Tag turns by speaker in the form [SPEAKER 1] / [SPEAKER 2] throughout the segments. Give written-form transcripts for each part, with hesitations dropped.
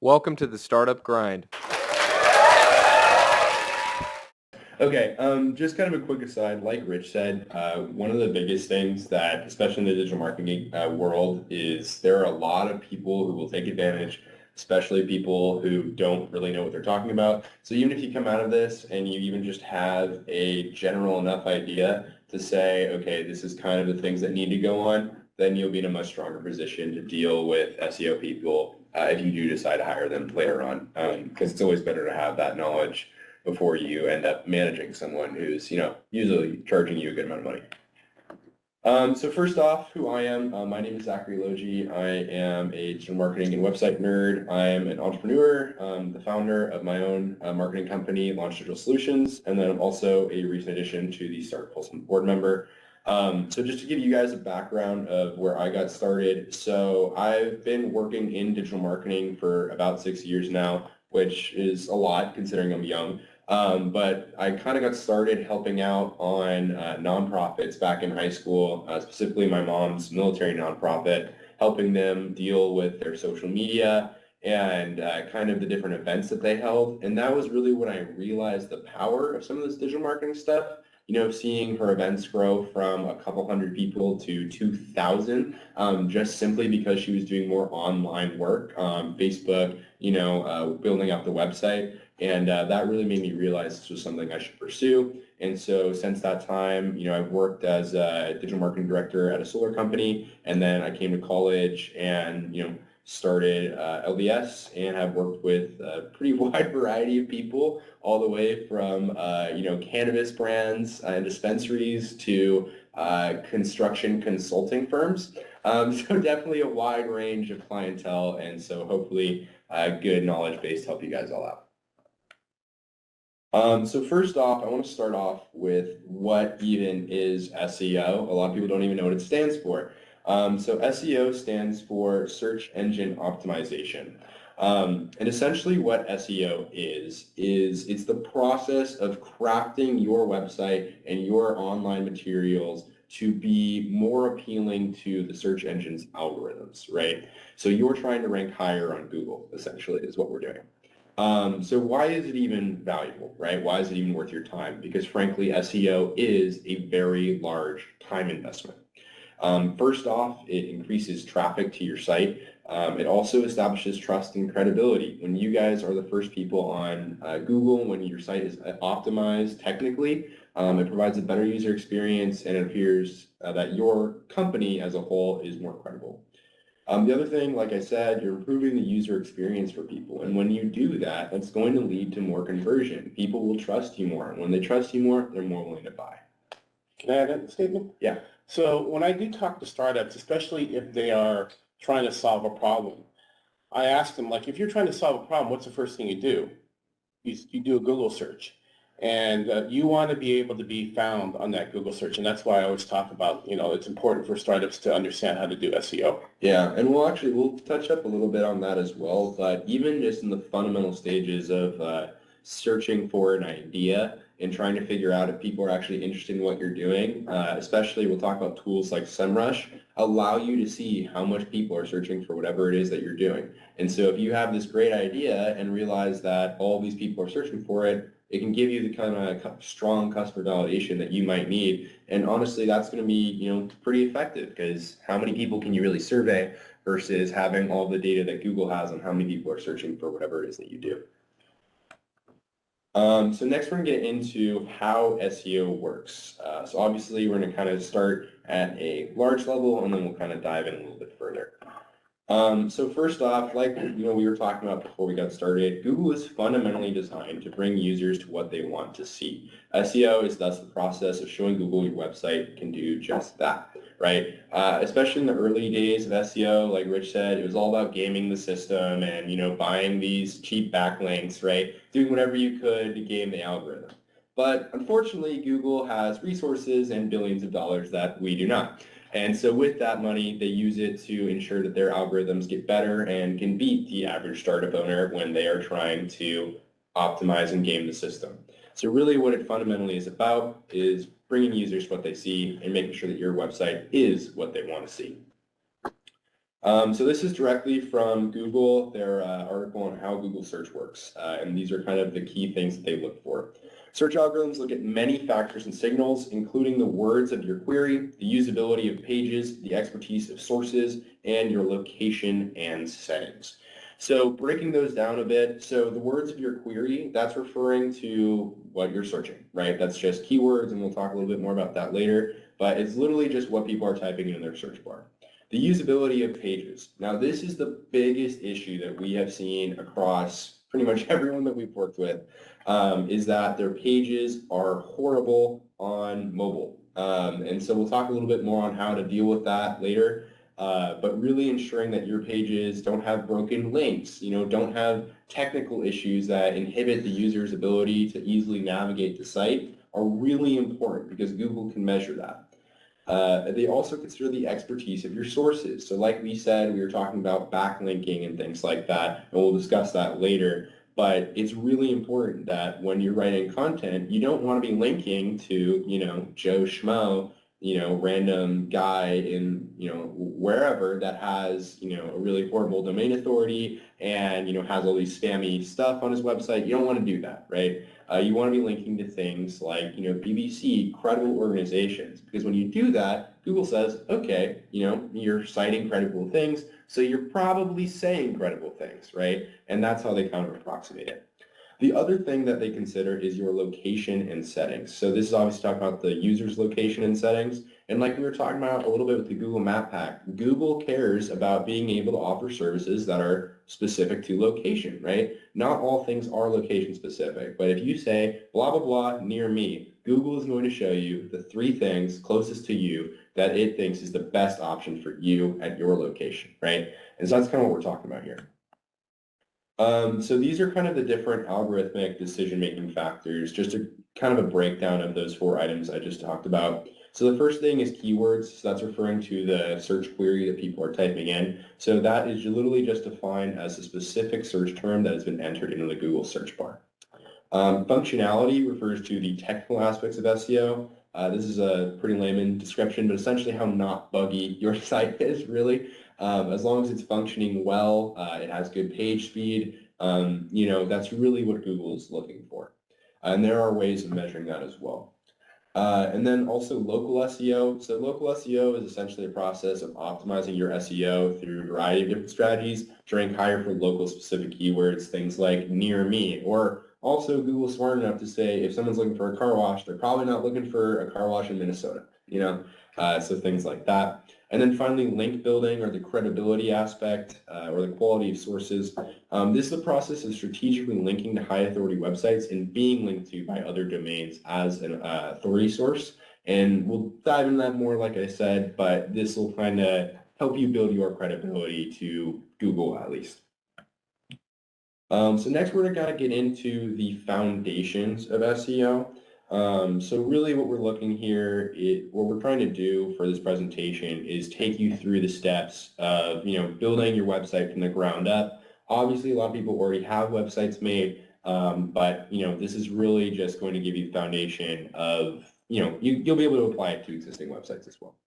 [SPEAKER 1] Welcome to the Startup Grind.
[SPEAKER 2] Okay, just kind of a quick aside, like Rich said, one of the biggest things that, especially in the digital marketing world, is there are a lot of people who will take advantage, especially people who don't really know what they're talking about. So even if you come out of this and you even just have a general enough idea to say, okay, this is kind of the things that need to go on, then you'll be in a much stronger position to deal with SEO people if you do decide to hire them later on, because it's always better to have that knowledge before you end up managing someone who's, usually charging you a good amount of money. So first off, who I am, my name is Zak Logie. I am a digital marketing and website nerd. I am an entrepreneur, the founder of my own marketing company, Launch Digital Solutions, and then I'm also a recent addition to the Startup Pulse board member. So just to give you guys a background of where I got started, so I've been working in digital marketing for about 6 years now, which is a lot considering I'm young. But I kind of got started helping out on nonprofits back in high school, specifically my mom's military nonprofit, helping them deal with their social media and kind of the different events that they held. And that was really when I realized the power of some of this digital marketing stuff. Seeing her events grow from a couple hundred people to 2,000, just simply because she was doing more online work, Facebook, building out the website. And that really made me realize this was something I should pursue. And so since that time, I've worked as a digital marketing director at a solar company. And then I came to college and, started LDS and have worked with a pretty wide variety of people, all the way from, cannabis brands and dispensaries to construction consulting firms. So definitely a wide range of clientele. And so hopefully a good knowledge base to help you guys all out. So first off, I want to start off with what even is SEO. A lot of people don't even know what it stands for. So SEO stands for Search Engine Optimization. And essentially what SEO is it's the process of crafting your website and your online materials to be more appealing to the search engine's algorithms, right? So you're trying to rank higher on Google, essentially, is what we're doing. So why is it even valuable, right? Why is it even worth your time? Because frankly, SEO is a very large time investment. First off, it increases traffic to your site. It also establishes trust and credibility. When you guys are the first people on Google, when your site is optimized technically, it provides a better user experience and it appears that your company as a whole is more credible. The other thing, like I said, you're improving the user experience for people. And when you do that, that's going to lead to more conversion. People will trust you more. And when they trust you more, they're more willing to buy.
[SPEAKER 3] Can I add that statement?
[SPEAKER 2] Yeah.
[SPEAKER 3] So when I do talk to startups, especially if they are trying to solve a problem, I ask them, like, if you're trying to solve a problem, what's the first thing you do? You do a Google search. And you want to be able to be found on that Google search. And that's why I always talk about, it's important for startups to understand how to do SEO.
[SPEAKER 2] Yeah, and we'll touch up a little bit on that as well. But even just in the fundamental stages of searching for an idea and trying to figure out if people are actually interested in what you're doing, especially we'll talk about tools like SEMrush, allow you to see how much people are searching for whatever it is that you're doing. And so if you have this great idea and realize that all these people are searching for it, it can give you the kind of strong customer validation that you might need. And honestly, that's going to be, pretty effective because how many people can you really survey versus having all the data that Google has on how many people are searching for whatever it is that you do. So next we're going to get into how SEO works. So obviously we're going to kind of start at a large level and then we'll kind of dive in a little bit further. So first off, like we were talking about before we got started, Google is fundamentally designed to bring users to what they want to see. SEO is thus the process of showing Google your website can do just that, right? Especially in the early days of SEO, like Rich said, it was all about gaming the system and buying these cheap backlinks, right? Doing whatever you could to game the algorithm. But unfortunately, Google has resources and billions of dollars that we do not. And so with that money, they use it to ensure that their algorithms get better and can beat the average startup owner when they are trying to optimize and game the system. So really what it fundamentally is about is bringing users what they see and making sure that your website is what they want to see. So this is directly from Google, their article on how Google search works. And these are kind of the key things that they look for. Search algorithms look at many factors and signals, including the words of your query, the usability of pages, the expertise of sources, and your location and settings. So breaking those down a bit, so the words of your query, that's referring to what you're searching, right? That's just keywords, and we'll talk a little bit more about that later, but it's literally just what people are typing in their search bar. The usability of pages. Now, this is the biggest issue that we have seen across pretty much everyone that we've worked with, is that their pages are horrible on mobile. And so we'll talk a little bit more on how to deal with that later. But really ensuring that your pages don't have broken links, don't have technical issues that inhibit the user's ability to easily navigate the site are really important because Google can measure that. They also consider the expertise of your sources. So like we said, we were talking about backlinking and things like that, and we'll discuss that later. But it's really important that when you're writing content, you don't want to be linking to, Joe Schmo, random guy in, wherever that has, a really horrible domain authority and, has all these spammy stuff on his website. You don't want to do that, right? You want to be linking to things like, BBC, credible organizations, because when you do that, Google says, okay, you're citing credible things, so you're probably saying credible things, right? And that's how they kind of approximate it. The other thing that they consider is your location and settings. So this is obviously talking about the user's location and settings. And like we were talking about a little bit with the Google Map Pack, Google cares about being able to offer services that are specific to location, right? Not all things are location specific, but if you say blah, blah, blah near me, Google is going to show you the 3 things closest to you that it thinks is the best option for you at your location, right? And so that's kind of what we're talking about here. So these are kind of the different algorithmic decision-making factors, just a kind of a breakdown of those 4 items I just talked about. So the first thing is keywords. So that's referring to the search query that people are typing in. So that is literally just defined as a specific search term that has been entered into the Google search bar. Functionality refers to the technical aspects of SEO. This is a pretty layman description, but essentially how not buggy your site is, really. As long as it's functioning well, it has good page speed, that's really what Google is looking for. And there are ways of measuring that as well. And then also local SEO. So local SEO is essentially a process of optimizing your SEO through a variety of different strategies to rank higher for local specific keywords, things like near me, or also Google's smart enough to say if someone's looking for a car wash, they're probably not looking for a car wash in Minnesota, so things like that. And then finally, link building or the credibility aspect or the quality of sources. This is the process of strategically linking to high authority websites and being linked to by other domains as an authority source. And we'll dive into that more, like I said, but this will kind of help you build your credibility to Google at least. So next we're going to kind of get into the foundations of SEO. So really what we're looking here, what we're trying to do for this presentation is take you through the steps of, building your website from the ground up. Obviously, a lot of people already have websites made, but, this is really just going to give you the foundation of, you'll be able to apply it to existing websites as well.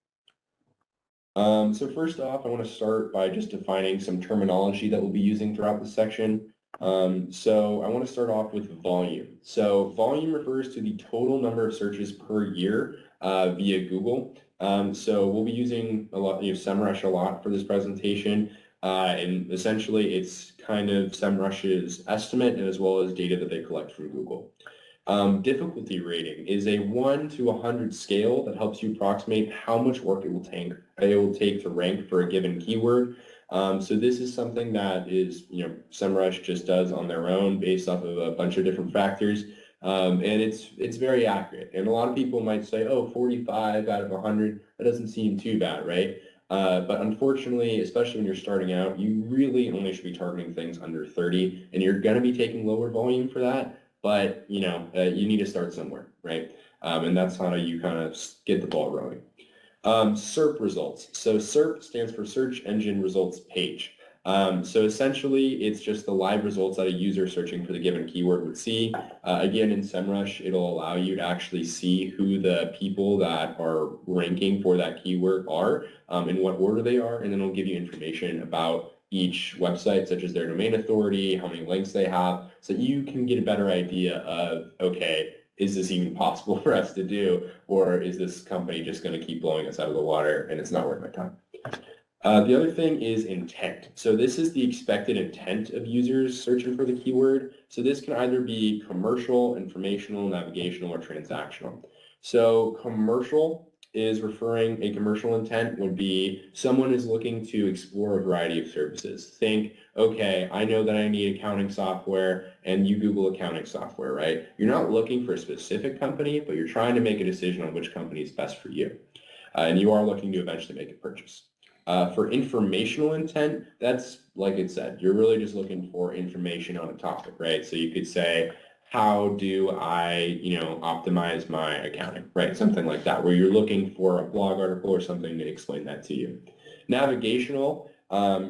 [SPEAKER 2] So first off, I want to start by just defining some terminology that we'll be using throughout the section. So I want to start off with volume. So volume refers to the total number of searches per year via Google. So we'll be using a lot, SEMrush a lot for this presentation. And essentially it's kind of SEMrush's estimate as well as data that they collect from Google. Difficulty rating is a 1 to 100 scale that helps you approximate how much work it will take to rank for a given keyword. So this is something that is, SEMrush just does on their own based off of a bunch of different factors. And it's very accurate. And a lot of people might say, oh, 45 out of 100, that doesn't seem too bad, right? But unfortunately, especially when you're starting out, you really only should be targeting things under 30, and you're going to be taking lower volume for that. But, you need to start somewhere, right? And that's how you kind of get the ball rolling. SERP results. So SERP stands for Search Engine Results Page. So essentially, it's just the live results that a user searching for the given keyword would see. Again, in SEMrush, it'll allow you to actually see who the people that are ranking for that keyword are, in what order they are, and then it'll give you information about each website, such as their domain authority, how many links they have, so you can get a better idea of, okay, is this even possible for us to do, or is this company just going to keep blowing us out of the water and it's not worth my time? The other thing is intent. So this is the expected intent of users searching for the keyword. So this can either be commercial, informational, navigational, or transactional. So commercial is referring, a commercial intent would be someone is looking to explore a variety of services. Think, okay, I know that I need accounting software, and you Google accounting software, right? You're not looking for a specific company, but you're trying to make a decision on which company is best for you. And you are looking to eventually make a purchase. For informational intent, that's like it said, you're really just looking for information on a topic, right? So you could say, how do I, optimize my accounting, right? Something like that, where you're looking for a blog article or something to explain that to you. Navigational,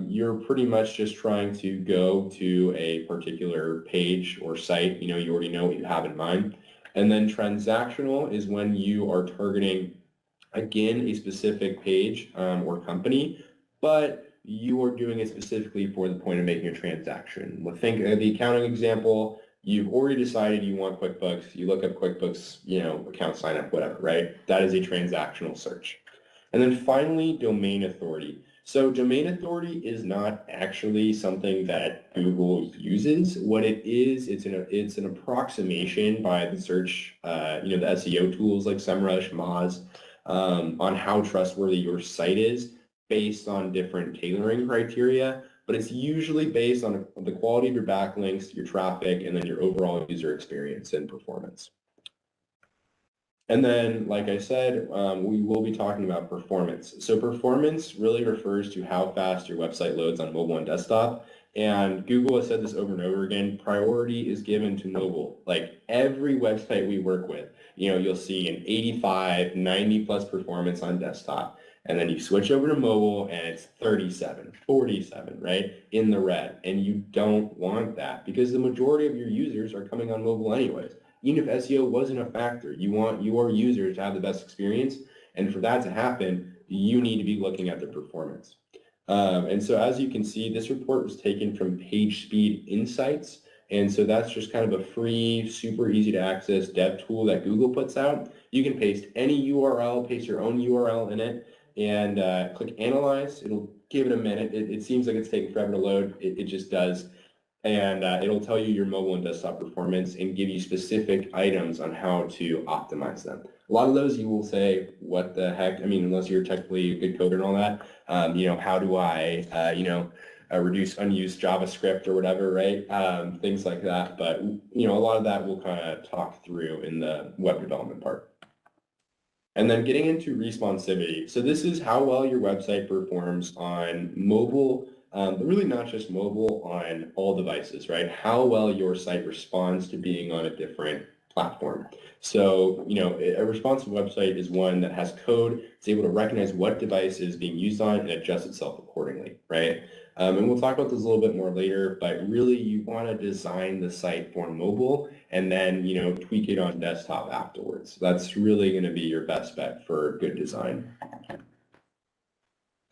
[SPEAKER 2] you're pretty much just trying to go to a particular page or site, you already know what you have in mind. And then transactional is when you are targeting, again, a specific page or company, but you are doing it specifically for the point of making a transaction. Well, think of the accounting example. You've already decided you want QuickBooks. You look up QuickBooks, account sign up, whatever, right? That is a transactional search. And then finally, domain authority. So domain authority is not actually something that Google uses. What it is, it's an approximation by the search, the SEO tools like SEMrush, Moz, on how trustworthy your site is based on different tailoring criteria, but it's usually based on the quality of your backlinks, your traffic, and then your overall user experience and performance. And then, like I said, we will be talking about performance. So performance really refers to how fast your website loads on mobile and desktop. And Google has said this over and over again, priority is given to mobile. Like every website we work with, you'll see an 85, 90 plus performance on desktop. And then you switch over to mobile and it's 37, 47, right? In the red. And you don't want that because the majority of your users are coming on mobile anyways. Even if SEO wasn't a factor, you want your users to have the best experience. And for that to happen, you need to be looking at their performance. And so as you can see, this report was taken from PageSpeed Insights. And so that's just kind of a free, super easy to access dev tool that Google puts out. You can paste any URL, paste your own URL in it, and click Analyze. It'll give it a minute. It seems like it's taking forever to load. It just does. And it'll tell you your mobile and desktop performance and give you specific items on how to optimize them. A lot of those you will say, what the heck? I mean, unless you're technically a good coder and all that, how do I, reduce unused JavaScript or whatever, right? Things like that. But, a lot of that we'll kind of talk through in the web development part. And then getting into responsivity. So this is how well your website performs on mobile, but really not just mobile, on all devices, right? How well your site responds to being on a different platform. So, a responsive website is one that has code. It's able to recognize what device is being used on and adjust itself accordingly, right? And we'll talk about this a little bit more later, but really you want to design the site for mobile and then, tweak it on desktop afterwards. That's really going to be your best bet for good design.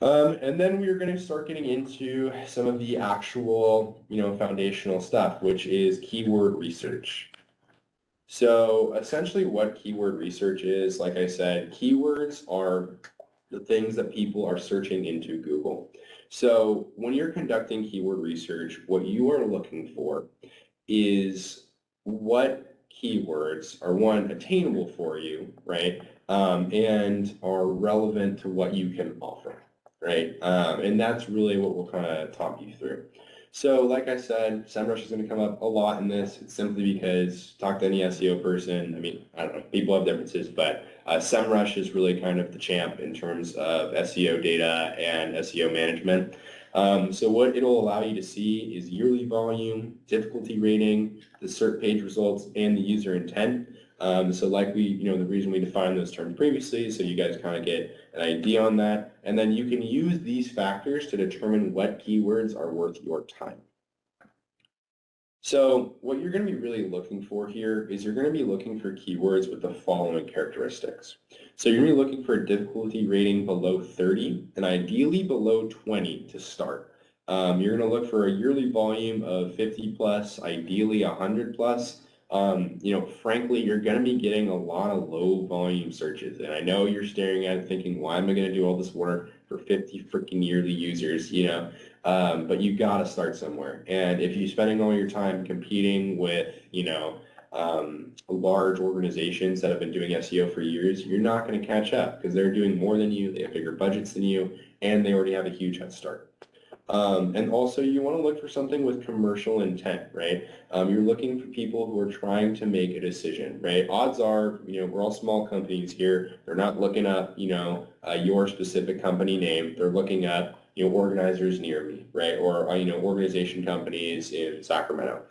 [SPEAKER 2] And then we're going to start getting into some of the actual, foundational stuff, which is keyword research. So essentially what keyword research is, like I said, keywords are the things that people are searching into Google. So when you're conducting keyword research, what you are looking for is what keywords are, one, attainable for you, right, and are relevant to what you can offer, right? And that's really what we'll kind of talk you through. So like I said, SEMrush is going to come up a lot in this. It's simply because talk to any SEO person. I mean, I don't know, people have differences, but SEMrush is really kind of the champ in terms of SEO data and SEO management. So what it'll allow you to see is yearly volume, difficulty rating, the SERP page results, and the user intent. So like the reason we defined those terms previously, so you guys kind of get an idea on that. And then you can use these factors to determine what keywords are worth your time. So what you're going to be really looking for here is you're going to be looking for keywords with the following characteristics. So you're going to be looking for a difficulty rating below 30 and ideally below 20 to start. You're going to look for a yearly volume of 50 plus, ideally 100 plus. Frankly, you're going to be getting a lot of low volume searches. And I know you're staring at it thinking, why am I going to do all this work for 50 freaking yearly users, but you got to start somewhere. And if you're spending all your time competing with, large organizations that have been doing SEO for years, you're not going to catch up because they're doing more than you, they have bigger budgets than you, and they already have a huge head start. And also you want to look for something with commercial intent, right? You're looking for people who are trying to make a decision, right? Odds are, we're all small companies here. They're not looking up, your specific company name. They're looking up, organizers near me, right? Or, organization companies in Sacramento.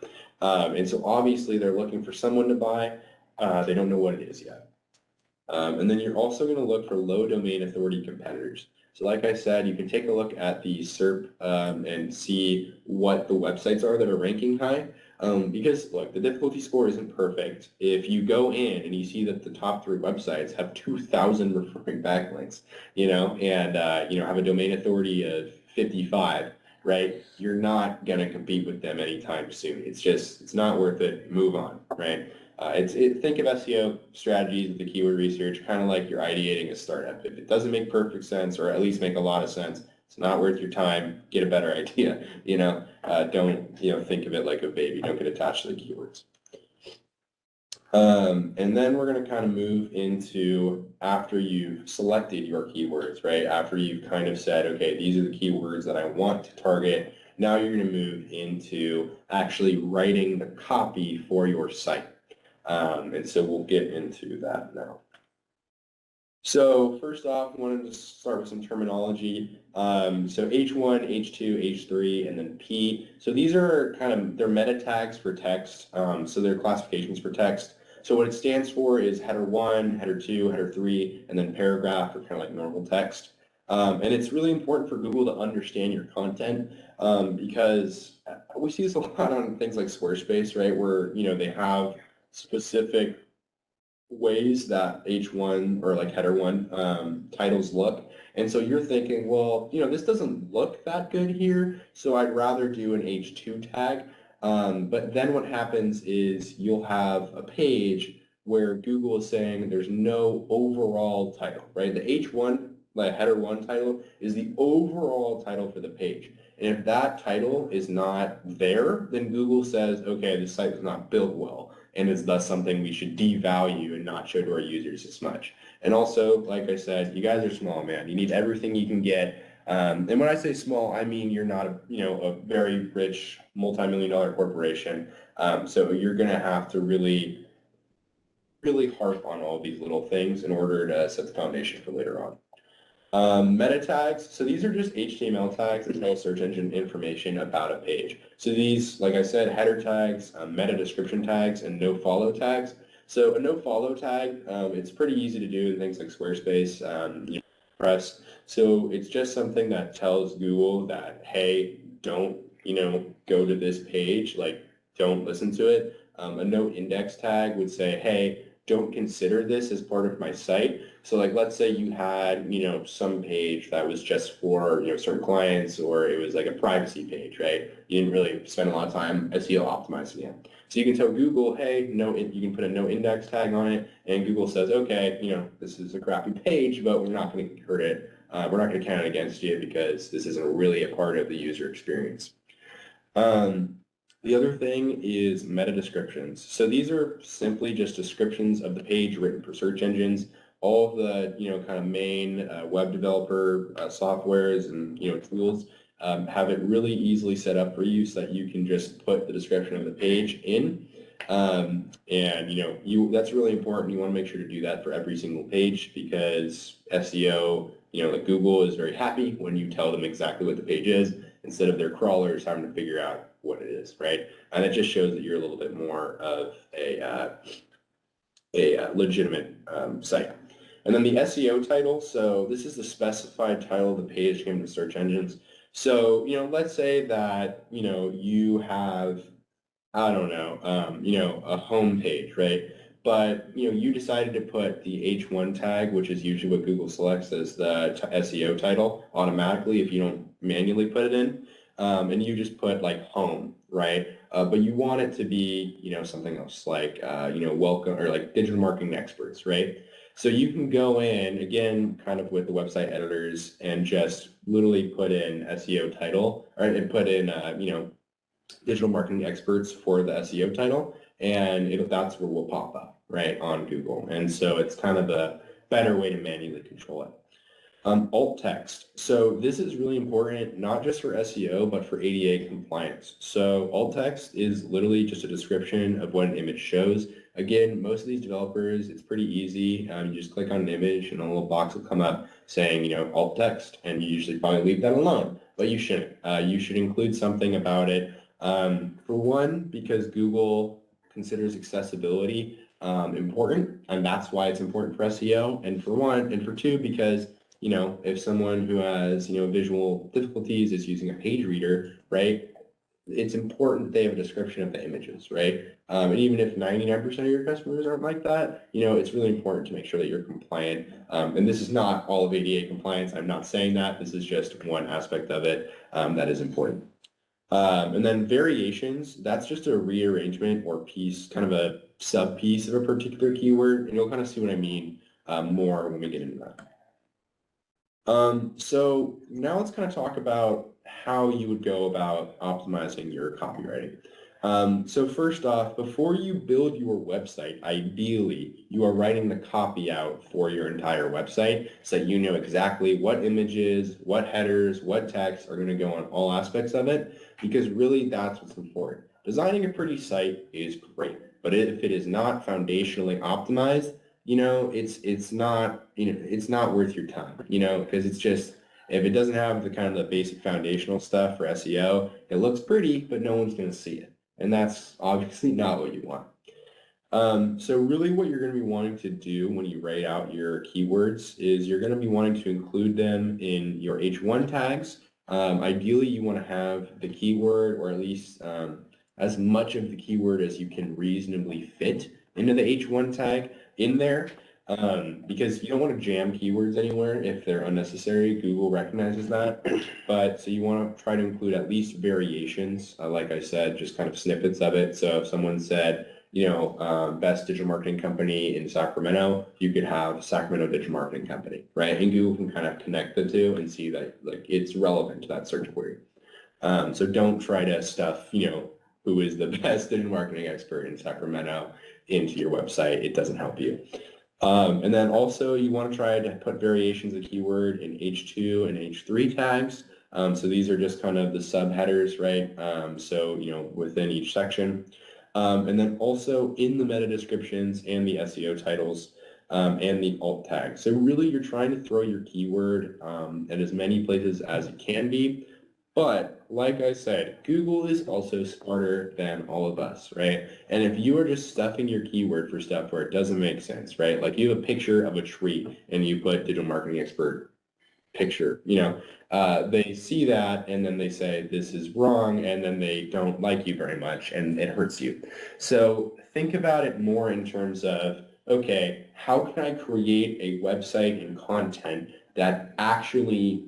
[SPEAKER 2] And so obviously they're looking for someone to buy. They don't know what it is yet. And then you're also going to look for low domain authority competitors. So like I said, you can take a look at the SERP and see what the websites are that are ranking high. Because look, the difficulty score isn't perfect. If you go in and you see that the top 3 websites have 2,000 referring backlinks, and have a domain authority of 55, right? You're not going to compete with them anytime soon. It's not worth it. Move on, right? Think of SEO strategies with the keyword research kind of like you're ideating a startup. If it doesn't make perfect sense or at least make a lot of sense, it's not worth your time. Get a better idea. Don't think of it like a baby. Don't get attached to the keywords. And then we're going to kind of move into after you've selected your keywords, right? After you've kind of said, okay, these are the keywords that I want to target. Now you're going to move into actually writing the copy for your site. And so we'll get into that now. So first off, I wanted to start with some terminology. So H1, H2, H3, and then P. So these are they're meta tags for text. So they're classifications for text. So what it stands for is header 1, header 2, header 3, and then paragraph or kind of like normal text. And it's really important for Google to understand your content because we see this a lot on things like Squarespace, right, where they have specific ways that H1 or like header 1 titles look. And so you're thinking, well, this doesn't look that good here, so I'd rather do an H2 tag. But then what happens is you'll have a page where Google is saying there's no overall title, right? The H1, like header 1 title, is the overall title for the page. And if that title is not there, then Google says, okay, the site was not built well and is thus something we should devalue and not show to our users as much. And also, like I said, you guys are small, man. You need everything you can get. And when I say small, I mean you're not a very rich multi-million-dollar corporation. So you're going to have to really, really harp on all these little things in order to set the foundation for later on. Meta tags, so these are just HTML tags that tell search engine information about a page. So these, like I said, header tags, meta description tags, and no follow tags. So a no follow tag, it's pretty easy to do in things like Squarespace, Press. So it's just something that tells Google that, hey, don't, go to this page, like don't listen to it. A no index tag would say, hey, don't consider this as part of my site. So like, let's say you had, some page that was just for, certain clients, or it was like a privacy page, right? You didn't really spend a lot of time SEO optimizing it. So you can tell Google, hey, you can put a no index tag on it, and Google says, okay, this is a crappy page, but we're not going to hurt it. We're not going to count it against you because this isn't really a part of the user experience. The other thing is meta descriptions. So these are simply just descriptions of the page written for search engines. All of the kind of main web developer softwares and tools have it really easily set up for you so that you can just put the description of the page in. And that's really important. You want to make sure to do that for every single page because SEO, like Google is very happy when you tell them exactly what the page is instead of their crawlers having to figure out what it is, right? And it just shows that you're a little bit more of a a legitimate site. And then the SEO title, so this is the specified title of the page given to search engines. So, let's say that, you have, I don't know, a home page, right? But, you decided to put the H1 tag, which is usually what Google selects as the SEO title automatically if you don't manually put it in. And you just put like home, right? But you want it to be, something else like, welcome or like digital marketing experts, right? So you can go in, again, kind of with the website editors and just literally put in SEO title and put in, digital marketing experts for the SEO title, and that's where we'll pop up, right, on Google. And so it's kind of a better way to manually control it. Alt text. So this is really important, not just for SEO, but for ADA compliance. So alt text is literally just a description of what an image shows. Again, most of these developers, it's pretty easy. You just click on an image and a little box will come up saying, alt text, and you usually probably leave that alone, but you shouldn't. You should include something about it. For one, because Google considers accessibility important, and that's why it's important for SEO. And for two, because if someone who has, visual difficulties is using a page reader, right, it's important that they have a description of the images, right? And even if 99% of your customers aren't like that, it's really important to make sure that you're compliant. And this is not all of ADA compliance. I'm not saying that. This is just one aspect of it that is important. And then variations, that's just a rearrangement or piece, kind of a sub-piece of a particular keyword. And you'll kind of see what I mean more when we get into that. So now let's kind of talk about how you would go about optimizing your copywriting. So first off, before you build your website, ideally, you are writing the copy out for your entire website so that you know exactly what images, what headers, what text are going to go on all aspects of it, because really that's what's important. Designing a pretty site is great, but if it is not foundationally optimized, it's not worth your time, because it's just, if it doesn't have the kind of the basic foundational stuff for SEO, it looks pretty, but no one's going to see it. And that's obviously not what you want. So really what you're going to be wanting to do when you write out your keywords is you're going to be wanting to include them in your H1 tags. Ideally, you want to have the keyword, or at least as much of the keyword as you can reasonably fit into the H1 tag in there, because you don't want to jam keywords anywhere if they're unnecessary. Google recognizes that. But so you want to try to include at least variations, like I said, just kind of snippets of it. So if someone said, best digital marketing company in Sacramento, you could have Sacramento Digital Marketing Company, right? And Google can kind of connect the two and see that like it's relevant to that search query. So don't try to stuff, who is the best digital marketing expert in Sacramento into your website. It doesn't help you. And then also you want to try to put variations of keyword in H2 and H3 tags. So these are just kind of the subheaders, right? So, within each section. And then also in the meta descriptions and the SEO titles and the alt tags. So really you're trying to throw your keyword at as many places as it can be. But like I said, Google is also smarter than all of us, right? And if you are just stuffing your keyword for stuff where it doesn't make sense, right? Like you have a picture of a tree and you put digital marketing expert picture, they see that and then they say this is wrong, and then they don't like you very much and it hurts you. So think about it more in terms of, okay, how can I create a website and content that actually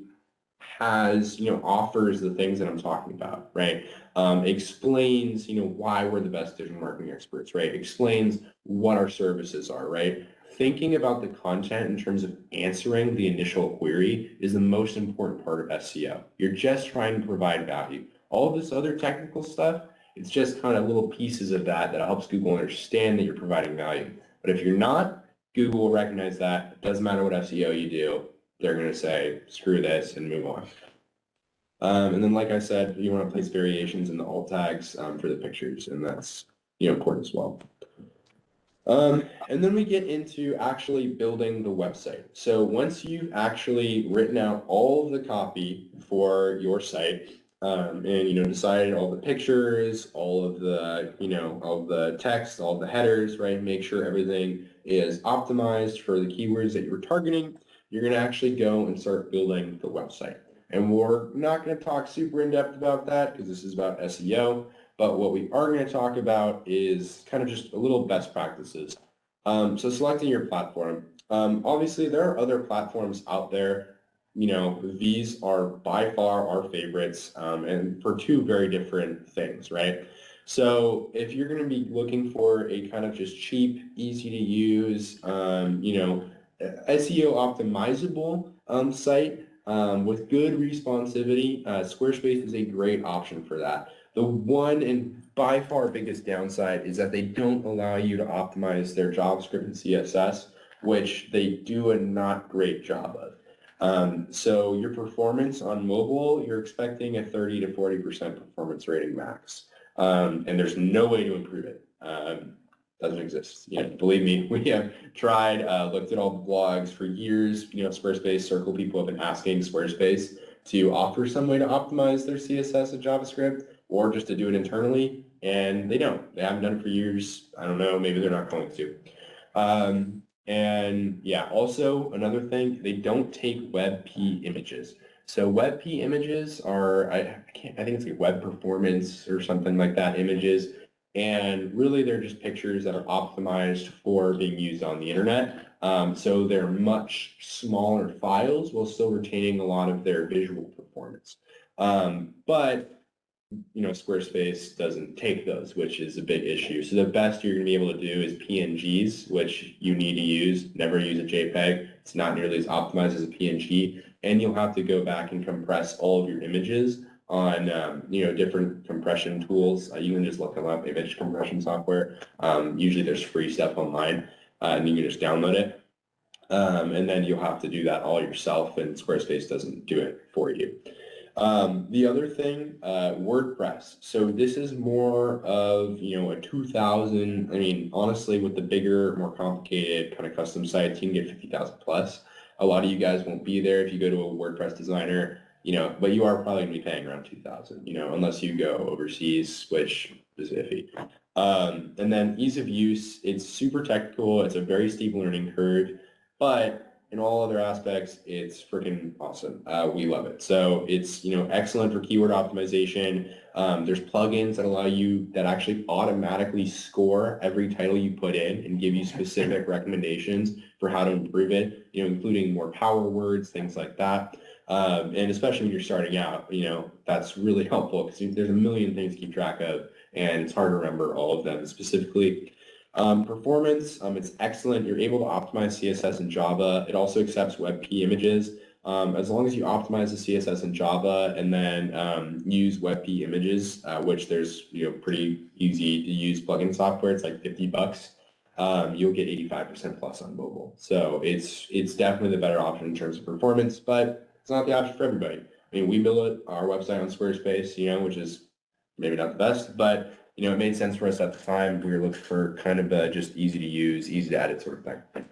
[SPEAKER 2] has, offers the things that I'm talking about, right? Explains, why we're the best digital marketing experts, right? Explains what our services are, right? Thinking about the content in terms of answering the initial query is the most important part of SEO. You're just trying to provide value. All this other technical stuff, it's just kind of little pieces of that helps Google understand that you're providing value. But if you're not, Google will recognize that. It doesn't matter what SEO you do. They're going to say, screw this and move on. And then, like I said, you want to place variations in the alt tags for the pictures, and that's important as well. And then we get into actually building the website. So once you've actually written out all of the copy for your site, and decide all the pictures, all of the all the text, all the headers, right? Make sure everything is optimized for the keywords that you're targeting. You're going to actually go and start building the website. And we're not going to talk super in depth about that because this is about SEO. But what we are going to talk about is kind of just a little best practices. So selecting your platform. Obviously, there are other platforms out there. These are by far our favorites, and for two very different things, right? So if you're going to be looking for a kind of just cheap, easy to use, SEO optimizable site with good responsivity, Squarespace is a great option for that. The one and by far biggest downside is that they don't allow you to optimize their JavaScript and CSS, which they do a not great job of. So your performance on mobile, you're expecting a 30 to 40% performance rating max. And there's no way to improve it. Doesn't exist. Believe me, we have tried, looked at all the blogs for years. Squarespace, Circle people have been asking Squarespace to offer some way to optimize their CSS and JavaScript or just to do it internally, and they don't. They haven't done it for years. I don't know. Maybe they're not going to. And yeah, also another thing, they don't take WebP images. So WebP images are, I think it's like web performance or something like that images. And really they're just pictures that are optimized for being used on the internet. So they're much smaller files while still retaining a lot of their visual performance. But Squarespace doesn't take those, which is a big issue. So the best you're going to be able to do is PNGs, which you need to use. Never use a JPEG. It's not nearly as optimized as a PNG. And you'll have to go back and compress all of your images on, different compression tools. You can just look them up, image compression software. Usually there's free stuff online, and you can just download it. And then you'll have to do that all yourself, and Squarespace doesn't do it for you. The other thing, WordPress. So this is more of, a 2000, honestly, with the bigger, more complicated kind of custom sites, you can get 50,000 plus. A lot of you guys won't be there if you go to a WordPress designer, but you are probably going to be paying around 2,000, unless you go overseas, which is iffy. And then ease of use, it's super technical. It's a very steep learning curve, but in all other aspects, it's freaking awesome. We love it. So it's, excellent for keyword optimization. There's plugins that allow you that actually automatically score every title you put in and give you specific recommendations for how to improve it, including more power words, things like that. And especially when you're starting out, that's really helpful because there's a million things to keep track of and it's hard to remember all of them specifically. Performance, it's excellent. You're able to optimize CSS in Java. It also accepts WebP images. As long as you optimize the CSS in Java and then use WebP images, which there's pretty easy to use plugin software. It's like $50. You'll get 85% plus on mobile. So it's definitely the better option in terms of performance, but it's not the option for everybody. We built our website on Squarespace, which is maybe not the best, but it made sense for us at the time. We were looking for kind of just easy to use, easy to edit sort of thing.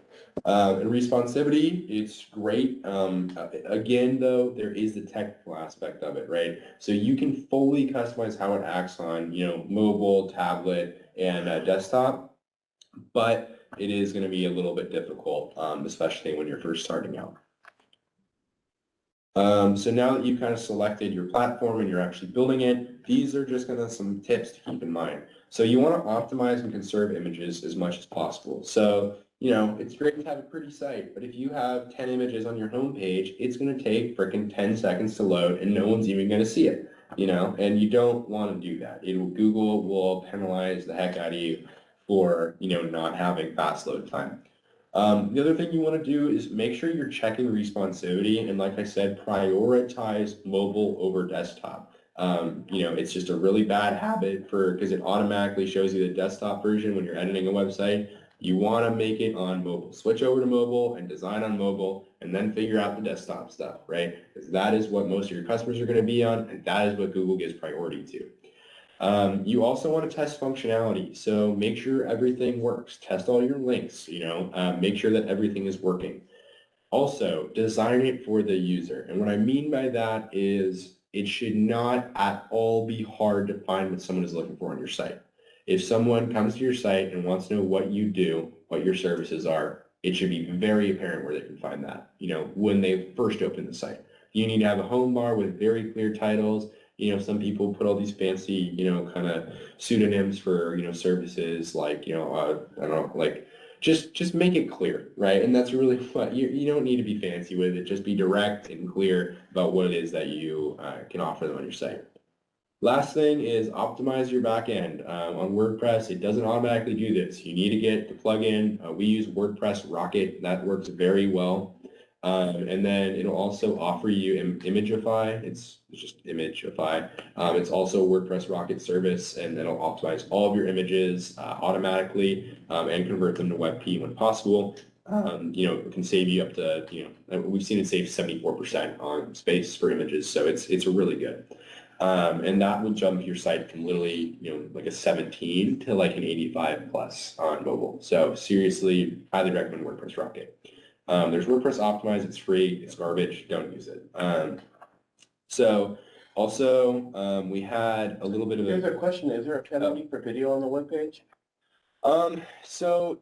[SPEAKER 2] And responsivity, it's great. Again, though, there is the technical aspect of it, right? So you can fully customize how it acts on, mobile, tablet, and desktop, but it is going to be a little bit difficult, especially when you're first starting out. So now that you've kind of selected your platform and you're actually building it, these are just kind of some tips to keep in mind. So you want to optimize and conserve images as much as possible. So, it's great to have a pretty site, but if you have 10 images on your homepage, it's going to take freaking 10 seconds to load and no one's even going to see it, and you don't want to do that. Google will penalize the heck out of you for, not having fast load time. The other thing you want to do is make sure you're checking responsivity, and like I said, prioritize mobile over desktop. It's just a really bad habit because it automatically shows you the desktop version when you're editing a website. You want to make it on mobile. Switch over to mobile and design on mobile, and then figure out the desktop stuff, right? Because that is what most of your customers are going to be on, and that is what Google gives priority to. You also want to test functionality, so make sure everything works. Test all your links, make sure that everything is working. Also, design it for the user, and what I mean by that is it should not at all be hard to find what someone is looking for on your site. If someone comes to your site and wants to know what you do, what your services are, it should be very apparent where they can find that, when they first open the site. You need to have a home bar with very clear titles. Some people put all these fancy, kind of pseudonyms for, services like, I don't know, like just make it clear, right? And that's really what you don't need to be fancy with it. Just be direct and clear about what it is that you can offer them on your site. Last thing is optimize your backend. On WordPress, it doesn't automatically do this. You need to get the plugin. We use WordPress Rocket. That works very well. And then it'll also offer you Imagify. It's just Imagify. It's also a WordPress Rocket service, and it'll optimize all of your images automatically and convert them to WebP when possible. It can save you up to, we've seen it save 74% on space for images, so it's really good. And that will jump your site from literally, like a 17 to like an 85 plus on mobile. So seriously, highly recommend WordPress Rocket. There's WordPress Optimize. It's free. It's garbage. Don't use it. So also, we had a little bit of
[SPEAKER 3] There's a question. Is there a penalty for video on the webpage?
[SPEAKER 2] So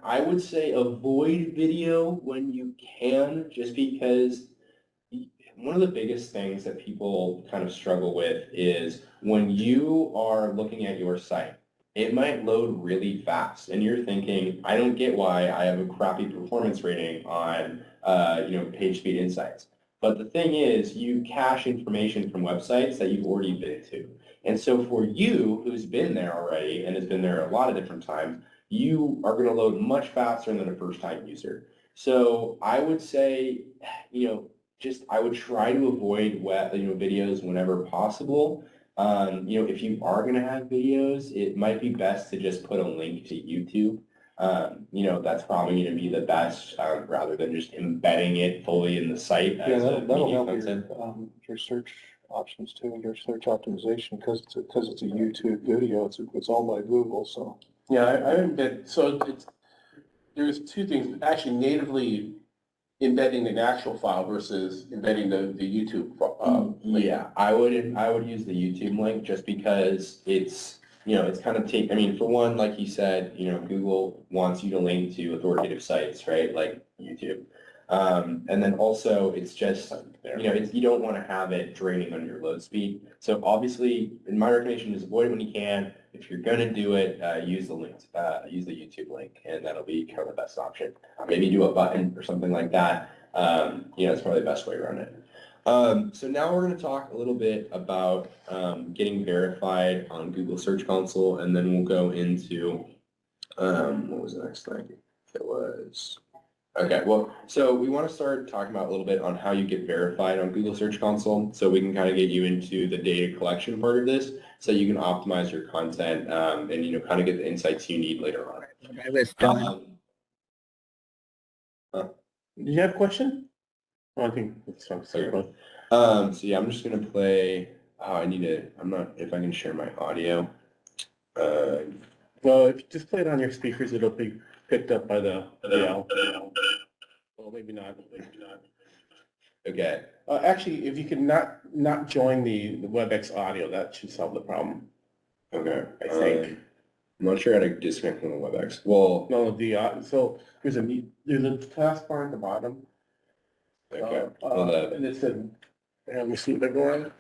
[SPEAKER 2] I would say avoid video when you can, just because one of the biggest things that people kind of struggle with is when you are looking at your site, it might load really fast and you're thinking, I don't get why I have a crappy performance rating on, PageSpeed Insights. But the thing is, you cache information from websites that you've already been to. And so for you, who's been there already and has been there a lot of different times, you are going to load much faster than a first-time user. So I would say, I would try to avoid videos whenever possible. If you are going to have videos, it might be best to just put a link to YouTube. That's probably going to be the best rather than just embedding it fully in the site as
[SPEAKER 4] that'll help
[SPEAKER 2] content.
[SPEAKER 4] your search options too, your search optimization, because it's a YouTube video. It's all by Google, so.
[SPEAKER 3] Yeah, I embed. So there's two things. Actually, natively embedding an actual file versus embedding the YouTube link.
[SPEAKER 2] Yeah, I would use the YouTube link just because it's kind of for one, like you said, Google wants you to link to authoritative sites, right? Like YouTube. And then also it's just, you don't want to have it draining on your load speed. So obviously, my recommendation is avoid it when you can. If you're going to do it, use the links, use the YouTube link, and that'll be kind of the best option. Maybe do a button or something like that. It's probably the best way around it. So now we're going to talk a little bit about getting verified on Google Search Console, and then we'll go into, what was the next thing? It was... Okay, well, so we want to start talking about a little bit on how you get verified on Google Search Console, so we can kind of get you into the data collection part of this, so you can optimize your content and kind of get the insights you need later on.
[SPEAKER 3] Did you have a question? Oh, I think it's fine.
[SPEAKER 2] So yeah, I'm just gonna play. I'm not. If I can share my audio.
[SPEAKER 3] Well, if you just play it on your speakers, it'll be picked up by the Well, maybe not.
[SPEAKER 2] Okay.
[SPEAKER 3] Actually, if you can not join the WebEx audio, that should solve the problem.
[SPEAKER 2] Okay.
[SPEAKER 3] I think.
[SPEAKER 2] I'm not sure how to disconnect from the WebEx. Well.
[SPEAKER 3] No, so there's a taskbar at the bottom.
[SPEAKER 2] Okay.
[SPEAKER 3] And it said, let me see if I go on.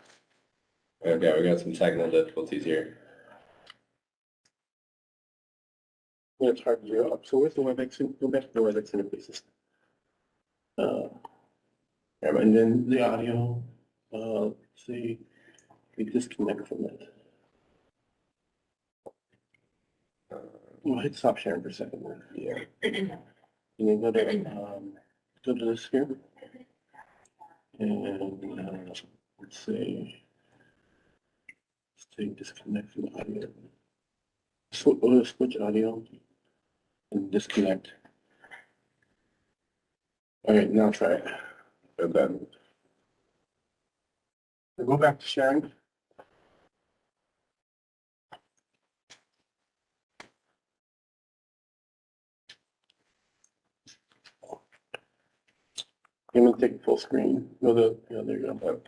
[SPEAKER 2] Okay, we got some technical difficulties here.
[SPEAKER 3] Yeah, it's hard to do up. So where's the WebEx? Go back to the WebEx interfaces. And then the audio. Let's see. We disconnect from it. Well, hit stop sharing for a second. Yeah. And then go to this here. And let's say disconnect from the audio. Switch audio and disconnect. All right, now try it. Okay. Go back to sharing. I'm gonna take full screen. There you go.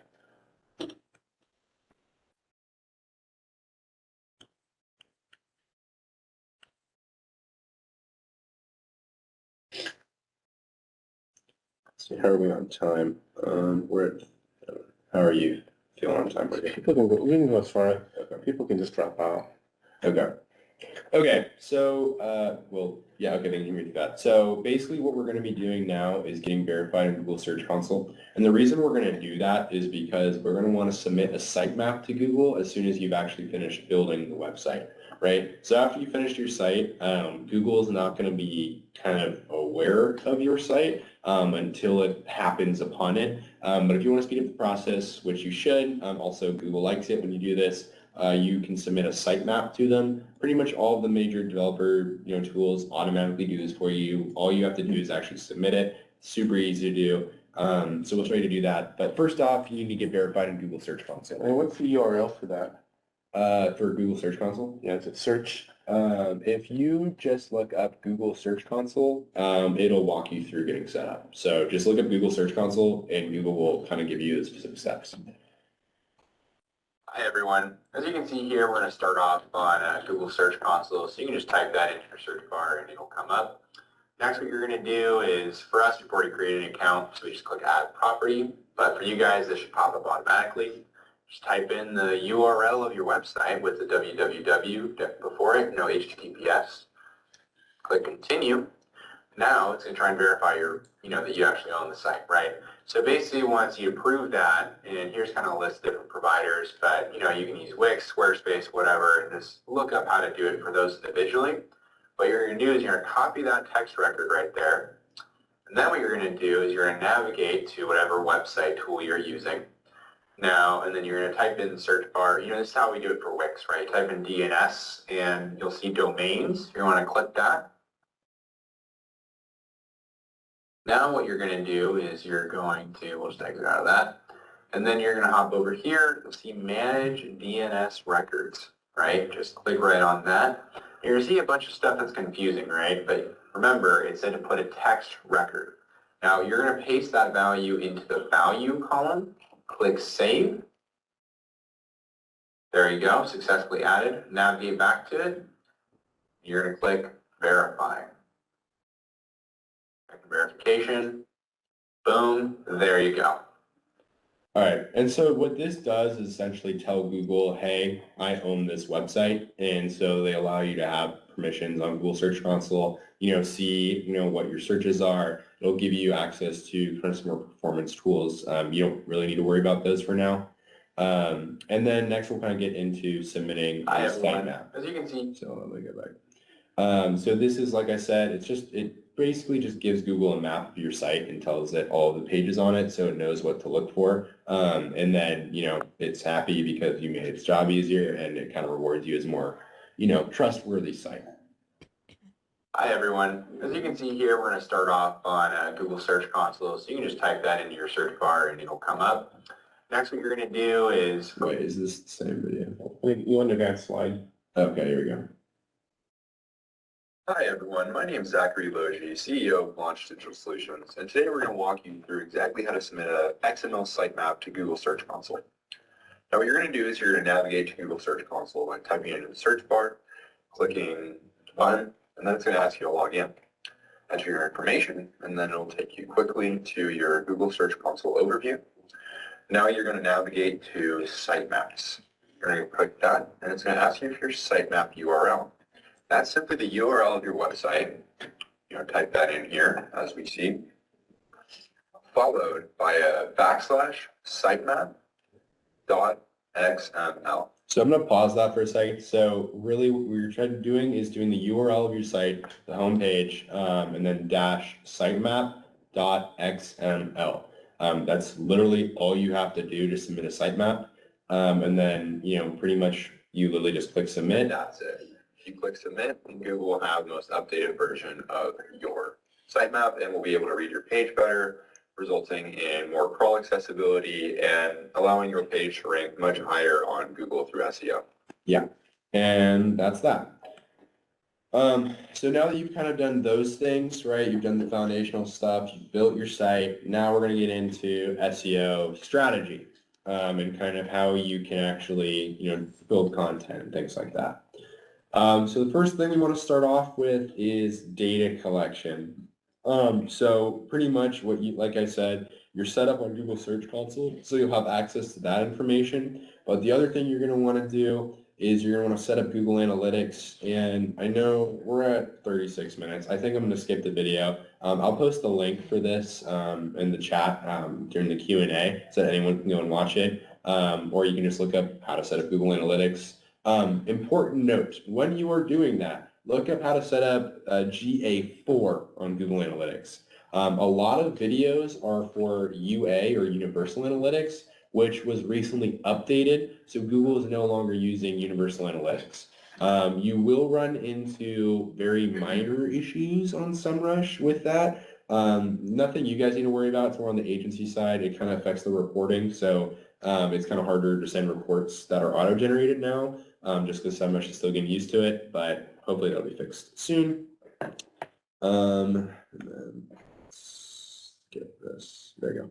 [SPEAKER 2] see, how are we on time? How are you feeling on time?
[SPEAKER 3] People can go, we can go as far,
[SPEAKER 2] Okay.
[SPEAKER 3] people can just drop out.
[SPEAKER 2] Okay. Okay, so, yeah, okay, then you can read that. So basically what we're going to be doing now is getting verified in Google Search Console. And the reason we're going to do that is because we're going to want to submit a sitemap to Google as soon as you've actually finished building the website, right? So after you finish your site, Google is not going to be kind of aware of your site until it happens upon it. But if you want to speed up the process, which you should, also Google likes it when you do this, you can submit a sitemap to them. Pretty much all of the major developer tools automatically do this for you. All you have to do is actually submit it. Super easy to do. So we'll show you to do that. But first off, you need to get verified in Google Search Console.
[SPEAKER 3] And what's the URL for that?
[SPEAKER 2] For Google Search Console?
[SPEAKER 3] Yeah, is it search?
[SPEAKER 2] If you just look up Google Search Console, it'll walk you through getting set up. So just look up Google Search Console and Google will kind of give you the specific steps.
[SPEAKER 5] Hi everyone. As you can see here, we're going to start off on Google Search Console. So you can just type that into your search bar and it'll come up. Next, what you're going to do is, for us, we've already created an account, so we just click Add Property. But for you guys, this should pop up automatically. Just type in the URL of your website with the www before it, no HTTPS. Click Continue. Now it's going to try and verify that you actually own the site, right? So basically, once you approve that, and here's kind of a list of different providers, but you can use Wix, Squarespace, whatever, and just look up how to do it for those individually. What you're going to do is you're going to copy that text record right there, and then what you're going to do is you're going to navigate to whatever website tool you're using. Now, and then you're going to type in the search bar. This is how we do it for Wix, right? Type in DNS, and you'll see domains. You want to click that. Now what you're going to do is we'll just exit out of that, and then you're going to hop over here. You'll see Manage DNS Records, right? Just click right on that. You're going to see a bunch of stuff that's confusing, right? But remember, it said to put a text record. Now you're going to paste that value into the value column. Click Save. There you go, successfully added. Navigate back to it. You're going to click Verify. Verification, boom, there you go.
[SPEAKER 2] All right, and so what this does is essentially tell Google, hey, I own this website, and so they allow you to have permissions on Google Search Console, see, what your searches are. It'll give you access to kind of some more performance tools. You don't really need to worry about those for now. And then next we'll kind of get into submitting a sitemap.
[SPEAKER 5] As you can see.
[SPEAKER 2] So let me go back. So this is, like I said, it basically just gives Google a map of your site and tells it all the pages on it so it knows what to look for. And then, it's happy because you made its job easier and it kind of rewards you as more, trustworthy site.
[SPEAKER 5] Hi everyone. As you can see here, we're going to start off on Google Search Console. So you can just type that into your search bar and it'll come up. Next, what you're going to do is...
[SPEAKER 2] Wait, is this the same video?
[SPEAKER 3] You want to advance slide?
[SPEAKER 2] Okay, here we go.
[SPEAKER 5] Hi everyone, my name is Zak Logie, CEO of Launch Digital Solutions, and today we're going to walk you through exactly how to submit an XML sitemap to Google Search Console. Now what you're going to do is you're going to navigate to Google Search Console by typing it into the search bar, clicking the button, and then it's going to ask you to log in. Enter your information, and then it'll take you quickly to your Google Search Console overview. Now you're going to navigate to Sitemaps. You're going to click that, and it's going to ask you for your sitemap URL. That's simply the URL of your website. Type that in here, as we see, followed by a /sitemap.xml.
[SPEAKER 2] So I'm going to pause that for a second. So really what you're trying to doing is doing the URL of your site, the home page, and then --sitemap.xml. That's literally all you have to do to submit a sitemap. And then, pretty much you literally just click submit.
[SPEAKER 5] That's it. If you click submit, Google will have the most updated version of your sitemap and will be able to read your page better, resulting in more crawl accessibility and allowing your page to rank much higher on Google through SEO.
[SPEAKER 2] Yeah, and that's that. So now that you've kind of done those things, right, you've done the foundational stuff, you've built your site, now we're going to get into SEO strategy and kind of how you can actually, build content and things like that. So the first thing we want to start off with is data collection. So pretty much what you, like I said, you're set up on Google Search Console, so you'll have access to that information. But the other thing you're going to want to do is you're going to want to set up Google Analytics. And I know we're at 36 minutes. I think I'm going to skip the video. I'll post the link for this in the chat during the Q&A so that anyone can go and watch it. Or you can just look up how to set up Google Analytics. Important note, when you are doing that, look up how to set up GA4 on Google Analytics. A lot of videos are for UA or Universal Analytics, which was recently updated, so Google is no longer using Universal Analytics. You will run into very minor issues on SEMrush with that. Nothing you guys need to worry about. It's more on the agency side. It kind of affects the reporting, so it's kind of harder to send reports that are auto-generated now, just because SEMrush is still getting used to it, but hopefully that'll be fixed soon. And then let's get this. There you go.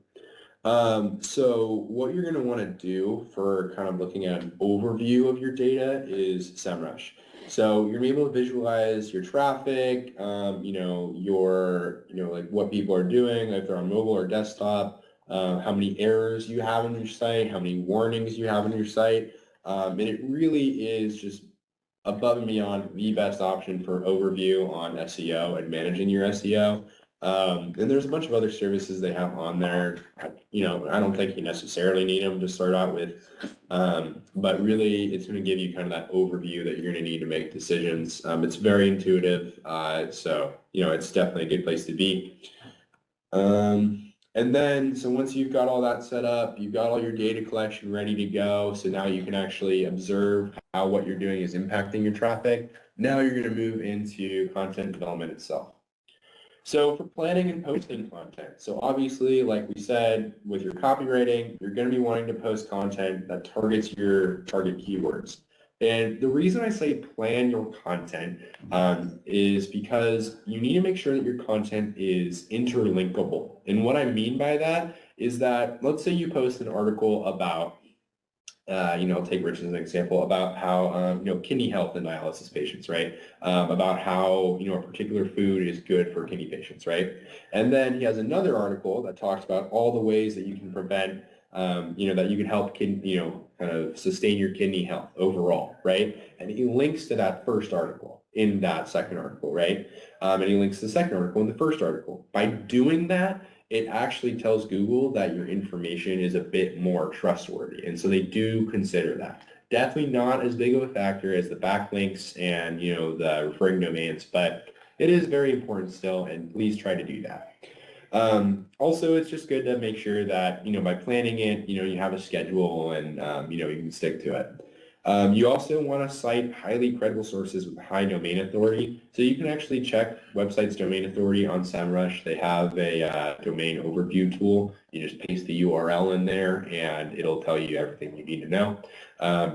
[SPEAKER 2] So what you're going to want to do for kind of looking at an overview of your data is SEMrush. So you're going to be able to visualize your traffic, like what people are doing, if they're on mobile or desktop, how many errors you have on your site, how many warnings you have on your site. And it really is just above and beyond the best option for overview on SEO and managing your SEO. And there's a bunch of other services they have on there. I don't think you necessarily need them to start out with, but really it's going to give you kind of that overview that you're going to need to make decisions. It's very intuitive, so it's definitely a good place to be. And then, so once you've got all that set up, you've got all your data collection ready to go, so now you can actually observe how what you're doing is impacting your traffic. Now you're going to move into content development itself. So for planning and posting content, so obviously, like we said, with your copywriting, you're going to be wanting to post content that targets your target keywords. And the reason I say plan your content is because you need to make sure that your content is interlinkable. And what I mean by that is that, let's say you post an article about, I'll take Rich as an example, about how, kidney health in dialysis patients, right? About how, a particular food is good for kidney patients, right? And then he has another article that talks about all the ways that you can prevent that you can help kind of sustain your kidney health overall, right? And he links to that first article in that second article, right? And he links to the second article in the first article. By doing that, it actually tells Google that your information is a bit more trustworthy. And so they do consider that. Definitely not as big of a factor as the backlinks and, the referring domains, but it is very important still, and please try to do that. Also, it's just good to make sure that, by planning it, you have a schedule and, you can stick to it. You also want to cite highly credible sources with high domain authority. So you can actually check websites' domain authority on SEMrush. They have a domain overview tool. You just paste the URL in there and it'll tell you everything you need to know.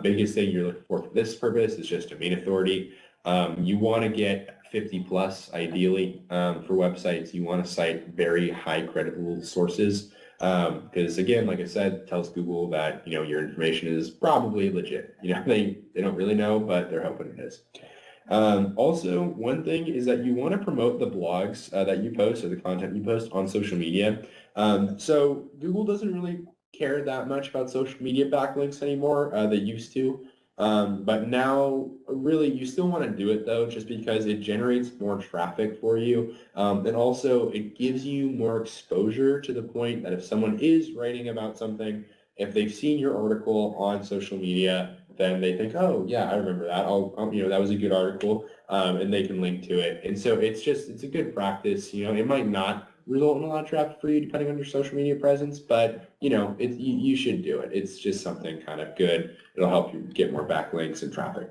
[SPEAKER 2] Biggest thing you're looking for this purpose is just domain authority. You want to get 50 plus ideally for websites. You want to cite very high credible sources because again, like I said, it tells Google that your information is probably legit. They don't really know, but they're hoping it is. Also, one thing is that you want to promote the blogs that you post or the content you post on social media. So Google doesn't really care that much about social media backlinks anymore. They used to. But now, really, you still want to do it, though, just because it generates more traffic for you. And also, it gives you more exposure to the point that if someone is writing about something, if they've seen your article on social media, then they think, oh, yeah, I remember that. That was a good article, and they can link to it. And so it's a good practice. It might not result in a lot of traffic for you depending on your social media presence, but you should do it. It's just something kind of good. It'll help you get more backlinks and traffic.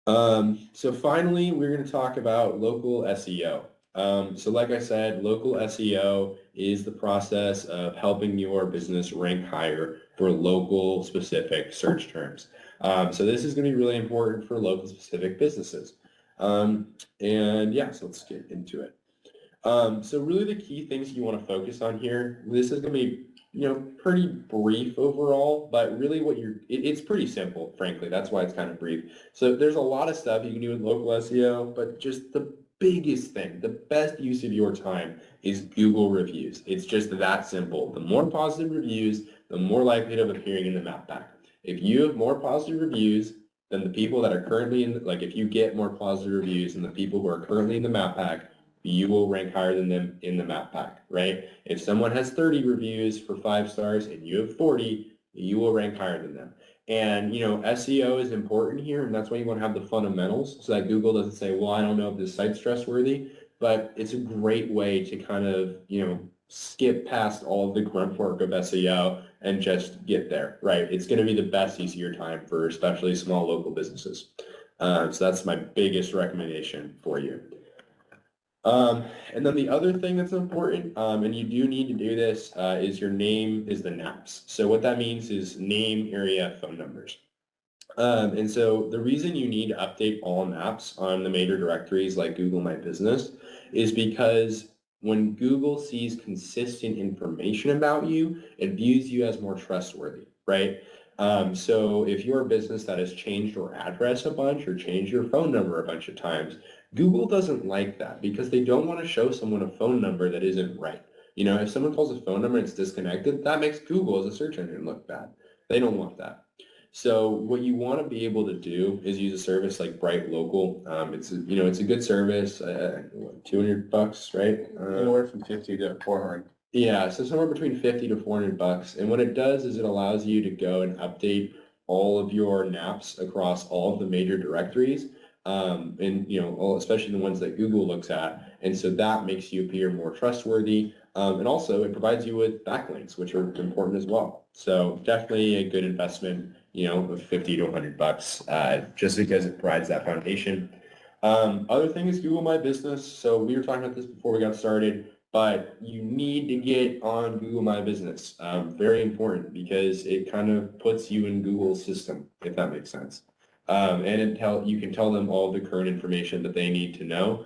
[SPEAKER 2] So finally, we're going to talk about local SEO. So like I said, local SEO is the process of helping your business rank higher for local specific search terms. So this is going to be really important for local specific businesses. So let's get into it. So really the key things you want to focus on here, this is going to be, pretty brief overall, but really it's pretty simple, frankly. That's why it's kind of brief. So there's a lot of stuff you can do with local SEO, but just the biggest thing, the best use of your time is Google reviews. It's just that simple. The more positive reviews, the more likelihood of appearing in the map pack. If you have more positive reviews than the people that are currently in, like if you get more positive reviews than the people who are currently in the map pack, you will rank higher than them in the map pack, right? If someone has 30 reviews for 5 stars and you have 40, you will rank higher than them. And, SEO is important here, and that's why you want to have the fundamentals so that Google doesn't say, well, I don't know if this site's trustworthy, but it's a great way to kind of, skip past all of the grunt work of SEO and just get there, right? It's going to be the best use of your time for especially small local businesses. So that's my biggest recommendation for you. And then the other thing that's important, and you do need to do this, is your name is the NAPs. So what that means is name, area, phone numbers. And so the reason you need to update all maps on the major directories like Google My Business is because when Google sees consistent information about you, it views you as more trustworthy, right? So if you're a business that has changed your address a bunch or changed your phone number a bunch of times, Google doesn't like that because they don't want to show someone a phone number that isn't right. If someone calls a phone number and it's disconnected, that makes Google as a search engine look bad. They don't want that. So what you want to be able to do is use a service like Bright Local. It's a good service. $200, right?
[SPEAKER 3] Anywhere from 50 to 400.
[SPEAKER 2] Yeah, so somewhere between 50 to 400 bucks. And what it does is it allows you to go and update all of your NAPs across all of the major directories, and especially the ones that Google looks at. And so that makes you appear more trustworthy. And also it provides you with backlinks, which are important as well. So definitely a good investment, of 50 to 100 bucks, just because it provides that foundation. Other thing is Google My Business. So we were talking about this before we got started, but you need to get on Google My Business. Very important because it kind of puts you in Google's system, if that makes sense. And you can tell them all the current information that they need to know.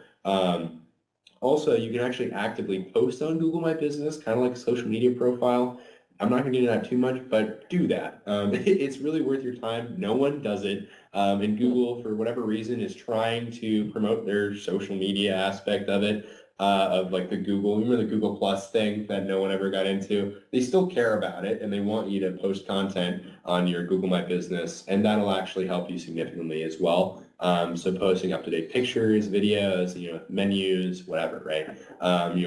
[SPEAKER 2] Also, you can actually actively post on Google My Business, kind of like a social media profile. I'm not going to get into that too much, but do that. It's really worth your time. No one does it. And Google, for whatever reason, is trying to promote their social media aspect of it, of like remember the Google Plus thing that no one ever got into? They still care about it, and they want you to post content on your Google My Business, and that'll actually help you significantly as well. So posting up-to-date pictures, videos, menus, whatever, right?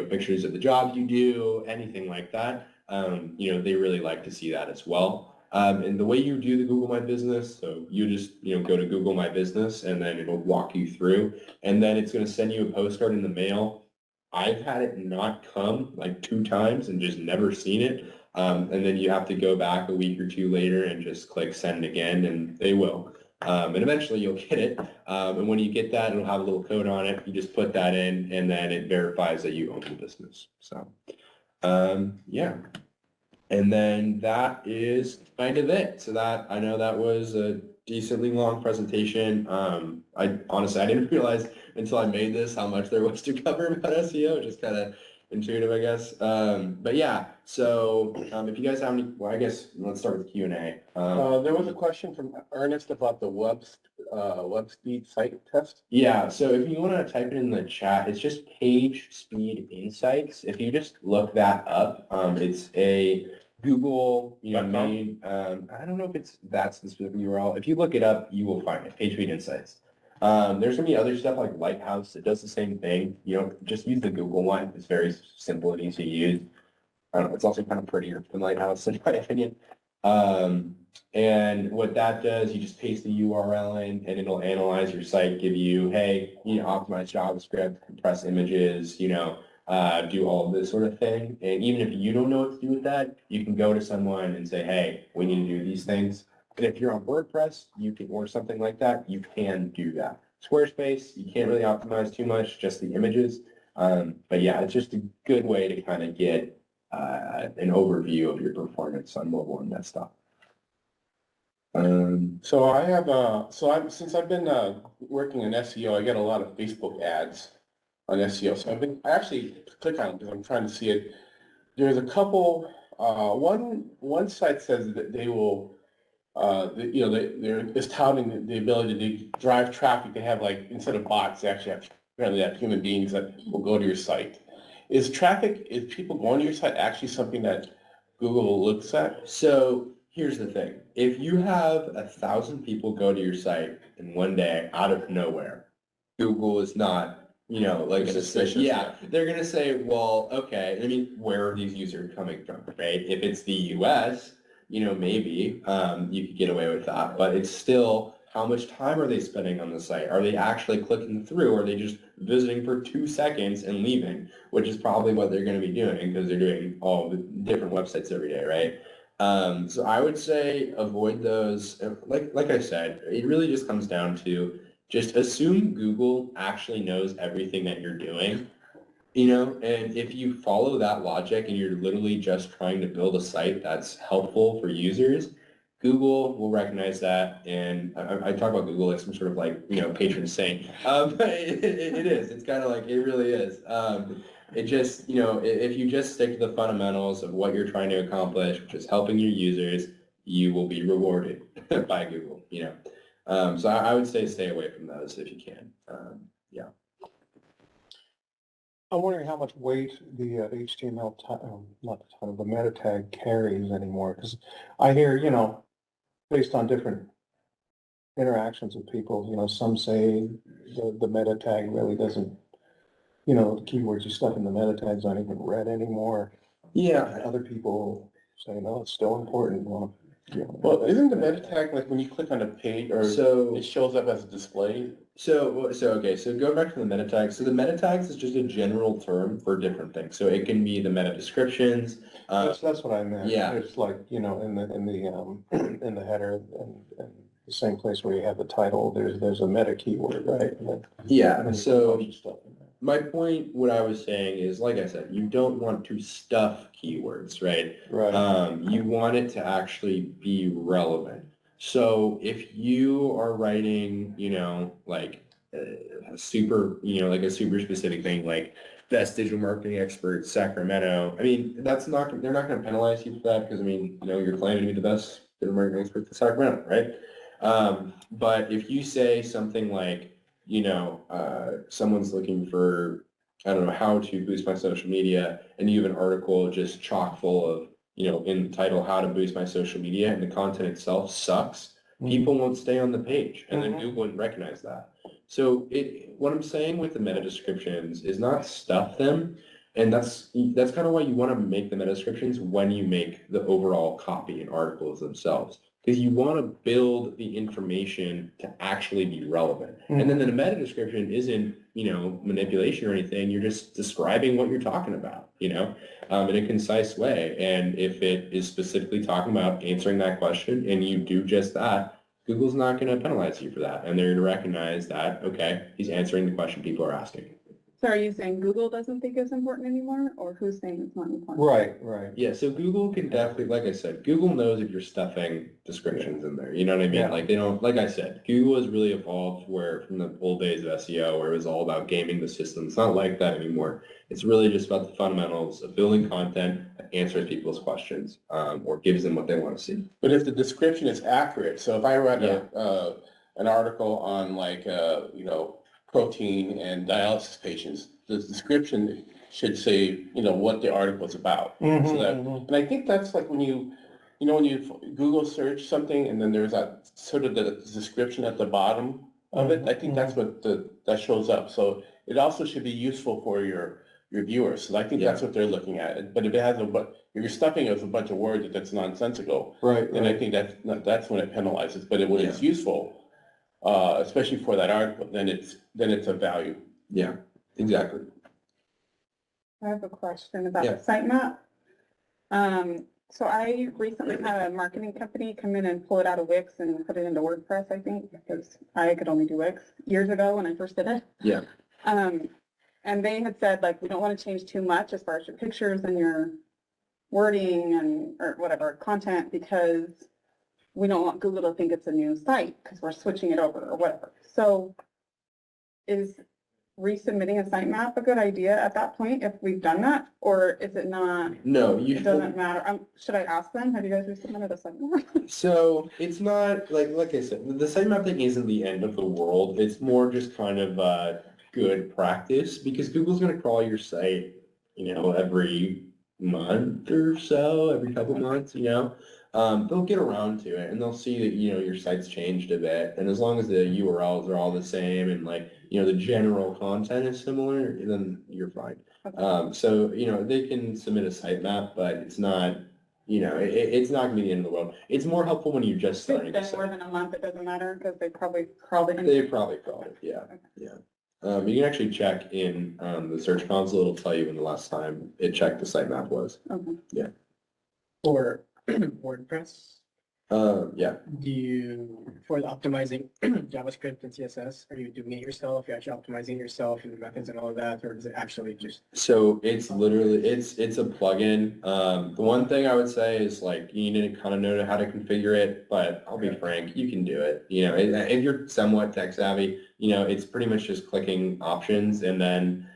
[SPEAKER 2] Pictures of the jobs you do, anything like that. They really like to see that as well. And the way you do the Google My Business, so you just, go to Google My Business and then it'll walk you through, and then it's going to send you a postcard in the mail. I've had it not come like 2 times and just never seen it. And then you have to go back a week or 2 later and just click send again, and they will. And eventually you'll get it. And when you get that, it'll have a little code on it. You just put that in, and then it verifies that you own the business. So, yeah. And then that is kind of it. So I know that was a decently long presentation. I honestly didn't realize until I made this how much there was to cover about SEO. Just kind of intuitive, I guess. But yeah, so if you guys have any, well, I guess let's start with Q&A.
[SPEAKER 3] There was a question from Ernest about the web speed site test.
[SPEAKER 2] Yeah, so if you want to type it in the chat, it's just Page Speed Insights. If you just look that up, it's a Google, main, I don't know if that's the specific URL. If you look it up, you will find it, Page Speed Insights. There's going to be other stuff like Lighthouse that does the same thing. Just use the Google one. It's very simple and easy to use. I don't know, it's also kind of prettier than Lighthouse in my opinion. And what that does, you just paste the URL in and it'll analyze your site, give you, hey, optimize JavaScript, compress images, do all of this sort of thing. And even if you don't know what to do with that, you can go to someone and say, hey, we need to do these things. And if you're on WordPress, or something like that, you can do that. Squarespace, you can't really optimize too much, just the images. But yeah, it's just a good way to kind of get an overview of your performance on mobile and desktop.
[SPEAKER 3] So I have, since I've been working in SEO, I get a lot of Facebook ads on SEO. So I actually click on it because I'm trying to see it. There's a couple, one site says that they will, they're touting the ability to drive traffic. They have instead of bots, they actually have apparently have human beings that will go to your site. Is people going to your site actually something that Google looks at?
[SPEAKER 2] So here's the thing. If you have 1,000 people go to your site in one day out of nowhere, Google is not, like
[SPEAKER 3] Suspicious,
[SPEAKER 2] yeah, they're going to say, well, okay, I mean, where are these users coming from, right? If it's the US, maybe you could get away with that, but it's still, how much time are they spending on the site? Are they actually clicking through? Or are they just visiting for 2 seconds and leaving? Which is probably what they're going to be doing because they're doing all the different websites every day, right? So I would say avoid those. Like I said, it really just comes down to just assume Google actually knows everything that you're doing, and if you follow that logic and you're literally just trying to build a site that's helpful for users, Google will recognize that. And I talk about Google like some sort of like, patron saint. It is. It's kind of like, it really is. It just, if you just stick to the fundamentals of what you're trying to accomplish, which is helping your users, you will be rewarded by Google, So I would say stay away from those if you can. Yeah.
[SPEAKER 4] I'm wondering how much weight the HTML, not the title, the meta tag carries anymore, because I hear, based on different interactions with people, some say the meta tag really doesn't, the keywords you stuff in the meta tags aren't even read anymore.
[SPEAKER 2] Yeah.
[SPEAKER 4] And other people say, no, it's still important.
[SPEAKER 3] Well, isn't the meta tag like when you click on a page or it shows up as a display?
[SPEAKER 2] So go back to the meta tags. So the meta tags is just a general term for different things. So it can be the meta descriptions.
[SPEAKER 4] That's what I meant.
[SPEAKER 2] Yeah.
[SPEAKER 4] It's like, in the in the header and the same place where you have the title, there's a meta keyword, right?
[SPEAKER 2] Yeah. So my point, what I was saying is, like I said, you don't want to stuff keywords, right?
[SPEAKER 4] Right.
[SPEAKER 2] You want it to actually be relevant. So if you are writing, like a super, like a super specific thing, like best digital marketing expert, Sacramento, I mean, they're not going to penalize you for that because, I mean, you're claiming to be the best digital marketing expert in Sacramento, right? But if you say something like, someone's looking for, I don't know, how to boost my social media, and you have an article just chock full of, in the title, how to boost my social media, and the content itself sucks, people won't stay on the page, and then Google wouldn't recognize that. So what I'm saying with the meta descriptions is not stuff them, and that's kind of why you want to make the meta descriptions when you make the overall copy and articles themselves. Because you want to build the information to actually be relevant. And then the meta description isn't, manipulation or anything. You're just describing what you're talking about, in a concise way. And if it is specifically talking about answering that question and you do just that, Google's not going to penalize you for that. And they're going to recognize that, okay, he's answering the question people are asking.
[SPEAKER 6] So are you saying Google doesn't think it's important anymore, or who's saying it's not important?
[SPEAKER 4] Right.
[SPEAKER 2] Yeah, so Google can definitely, like I said, Google knows if you're stuffing descriptions in there. You know what I mean?
[SPEAKER 4] Yeah.
[SPEAKER 2] Like they don't, like I said, Google has really evolved from the old days of SEO where it was all about gaming the system. It's not like that anymore. It's really just about the fundamentals of building content that answers people's questions or gives them what they want to see.
[SPEAKER 3] But if the description is accurate, so if I read an article on like, protein and dialysis patients, the description should say, what the article is about. So that, and I think that's like when you Google search something and then there's that sort of the description at the bottom of it. I think that's what that shows up. So it also should be useful for your viewers. So I think that's what they're looking at. But if it has if you're stuffing it with a bunch of words that's nonsensical, then I think that's when it penalizes. But when it's useful, especially for that article, then it's of value.
[SPEAKER 2] Yeah, exactly.
[SPEAKER 6] I have a question about the sitemap. So I recently had a marketing company come in and pull it out of Wix and put it into WordPress, I think, because I could only do Wix years ago when I first did it.
[SPEAKER 2] Yeah.
[SPEAKER 6] And they had said, like, we don't want to change too much as far as your pictures and your wording or whatever, content, because we don't want Google to think it's a new site because we're switching it over or whatever. So is resubmitting a sitemap a good idea at that point if we've done that? Or is it not?
[SPEAKER 2] No,
[SPEAKER 6] it doesn't matter. Should I ask them? Have you guys resubmitted a sitemap?
[SPEAKER 2] So it's not, like I said, the sitemap thing isn't the end of the world. It's more just kind of good practice because Google's going to crawl your site, every month or so, every couple months, they'll get around to it and they'll see that, your site's changed a bit. And as long as the URLs are all the same and like, the general content is similar, then you're fine. So, they can submit a sitemap, but it's not, it's not going to be the end of the world. It's more helpful when you're just
[SPEAKER 6] If
[SPEAKER 2] starting.
[SPEAKER 6] it's been more than a month, it doesn't matter because they probably crawled it.
[SPEAKER 2] They probably crawled it, yeah.
[SPEAKER 6] Okay.
[SPEAKER 2] Yeah. You can actually check in the Search Console. It'll tell you when the last time it checked the sitemap was.
[SPEAKER 6] Okay.
[SPEAKER 7] For WordPress,
[SPEAKER 2] Yeah.
[SPEAKER 7] do you, for the optimizing JavaScript and CSS, are you doing it yourself? You're actually optimizing yourself and the methods and all of that, or is it actually just?
[SPEAKER 2] So it's literally, it's a plugin. The one thing I would say is like, you need to kind of know how to configure it, but I'll be frank, you can do it. If you're somewhat tech savvy, it's pretty much just clicking options and then,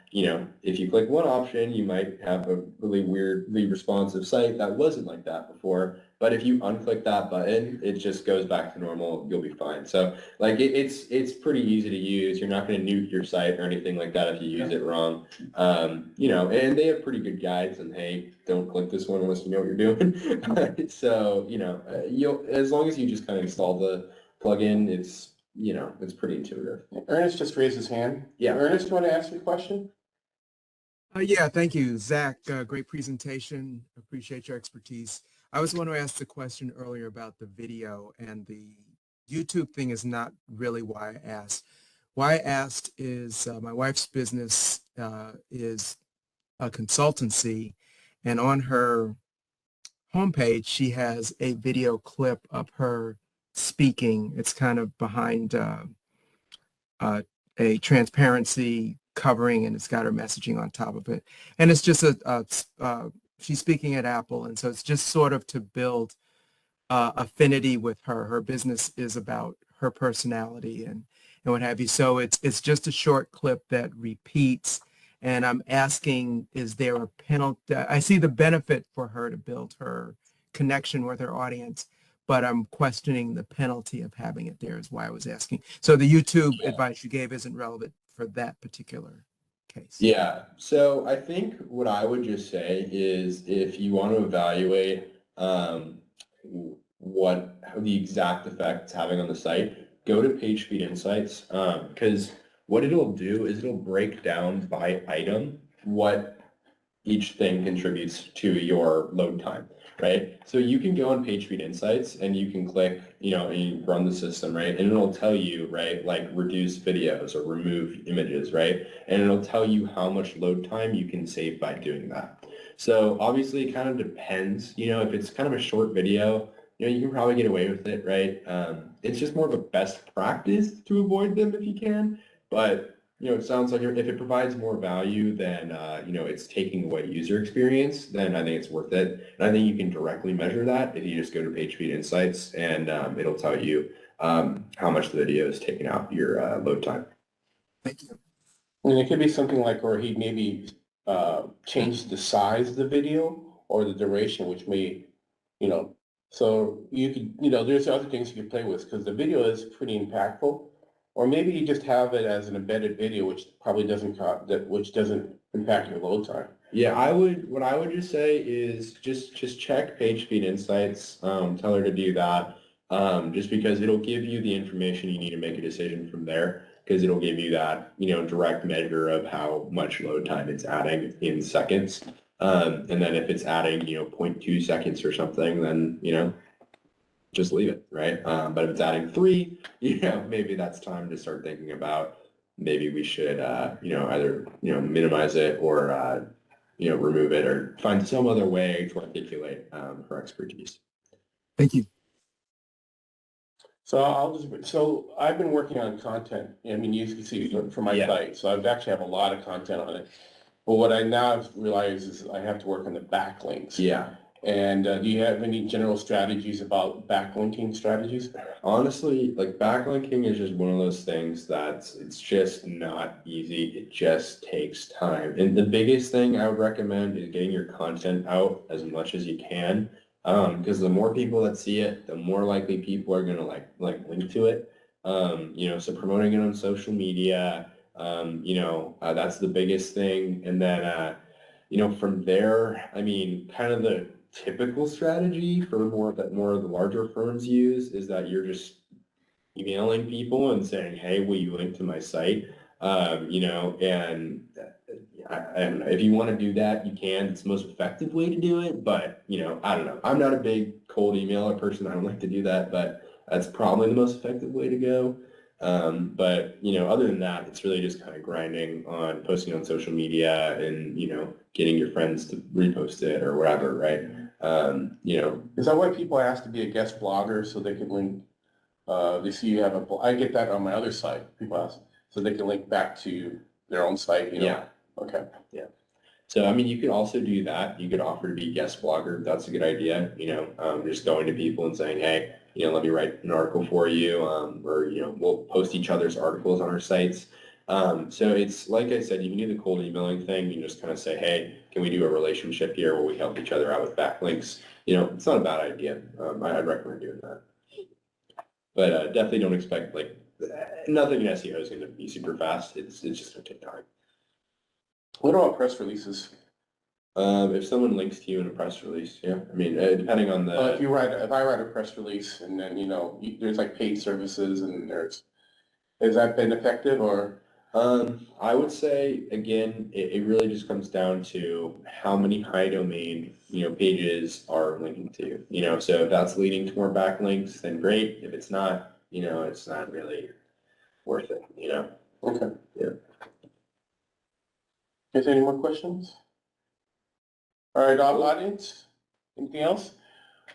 [SPEAKER 2] if you click one option, you might have a really weirdly responsive site that wasn't like that before. But if you unclick that button, it just goes back to normal. You'll be fine. So like it's pretty easy to use. You're not going to nuke your site or anything like that if you use it wrong. And they have pretty good guides and hey, don't click this one unless you know what you're doing. So, you'll, as long as you just kind of install the plugin, it's pretty intuitive.
[SPEAKER 3] Ernest just raised his hand.
[SPEAKER 2] Yeah.
[SPEAKER 3] Ernest, you want to ask me a question?
[SPEAKER 8] Yeah, thank you, Zach. Great presentation. Appreciate your expertise. I was going to ask the question earlier about the video, and the YouTube thing is not really why I asked. Why I asked is my wife's business is a consultancy, and on her homepage, she has a video clip of her speaking. It's kind of behind a transparency covering, and it's got her messaging on top of it. And it's just she's speaking at Apple, and so it's just sort of to build affinity with her. Her business is about her personality and what have you. So it's just a short clip that repeats, and I'm asking, is there a penalty? I see the benefit for her to build her connection with her audience, but I'm questioning the penalty of having it there is why I was asking. So the YouTube advice you gave isn't relevant for that particular case.
[SPEAKER 2] Yeah. So I think what I would just say is if you want to evaluate how the exact effect it's having on the site, go to PageSpeed Insights because what it'll do is it'll break down by item what each thing contributes to your load time, right? So you can go on PageSpeed Insights and you can click, and you run the system, right? And it'll tell you, right, like reduce videos or remove images, right? And it'll tell you how much load time you can save by doing that. So obviously it kind of depends, if it's kind of a short video, you can probably get away with it, right? It's just more of a best practice to avoid them if you can, but it sounds like if it provides more value than, it's taking away user experience, then I think it's worth it. And I think you can directly measure that if you just go to PageSpeed Insights and it'll tell you how much the video is taking out your load time.
[SPEAKER 8] Thank you.
[SPEAKER 3] And it could be something like, or he maybe changed the size of the video or the duration, which may, so you could, there's other things you can play with because the video is pretty impactful. Or maybe you just have it as an embedded video, which probably doesn't impact your load time.
[SPEAKER 2] Yeah, what I would just say is just check PageSpeed Insights. Tell her to do that, just because it'll give you the information you need to make a decision from there. Because it'll give you that direct measure of how much load time it's adding in seconds. And then if it's adding 0.2 seconds or something, then just leave it, right? But if it's adding 3, maybe that's time to start thinking about maybe we should, either, minimize it or, remove it or find some other way to articulate her expertise.
[SPEAKER 8] Thank you.
[SPEAKER 3] So I've been working on content. I mean, you can see for my site. So I've actually have a lot of content on it. But what I now realize is I have to work on the backlinks.
[SPEAKER 2] Yeah.
[SPEAKER 3] And do you have any general strategies about backlinking strategies?
[SPEAKER 2] Honestly, like backlinking is just one of those things it's just not easy. It just takes time. And the biggest thing I would recommend is getting your content out as much as you can. Because the more people that see it, the more likely people are going to like link to it. So promoting it on social media, That's the biggest thing. And then, from there, I mean, kind of the typical strategy for more of the larger firms use is that you're just emailing people and saying, hey, will you link to my site? And I don't know, if you want to do that, you can. It's the most effective way to do it, but, I don't know. I'm not a big cold emailer person. I don't like to do that, but that's probably the most effective way to go. But other than that, it's really just kind of grinding on posting on social media and, getting your friends to repost it or whatever, right?
[SPEAKER 3] Is that why people ask to be a guest blogger so they can link? They see you have I get that on my other site. People ask so they can link back to their own site.
[SPEAKER 2] Yeah.
[SPEAKER 3] Okay.
[SPEAKER 2] Yeah. So, I mean, you could also do that. You could offer to be a guest blogger. That's a good idea. Just going to people and saying, hey, let me write an article for you, or, we'll post each other's articles on our sites. So it's, like I said, you can do the cold emailing thing. You can just kind of say, hey, can we do a relationship here where we help each other out with backlinks? It's not a bad idea. I'd recommend doing that. But definitely don't expect, nothing in SEO is going to be super fast. It's just going to take time.
[SPEAKER 3] What about press releases?
[SPEAKER 2] If someone links to you in a press release, yeah. I mean, depending on the...
[SPEAKER 3] If I write a press release and then, there's paid services and has that been effective or?
[SPEAKER 2] I would say, again, it really just comes down to how many high domain, pages are linking to, so if that's leading to more backlinks, then great. If it's not, it's not really worth it,
[SPEAKER 3] Okay.
[SPEAKER 2] Yeah.
[SPEAKER 3] Is there any more questions? All right, audience, anything else?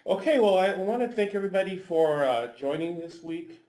[SPEAKER 3] Okay, well, I want to thank everybody for joining this week.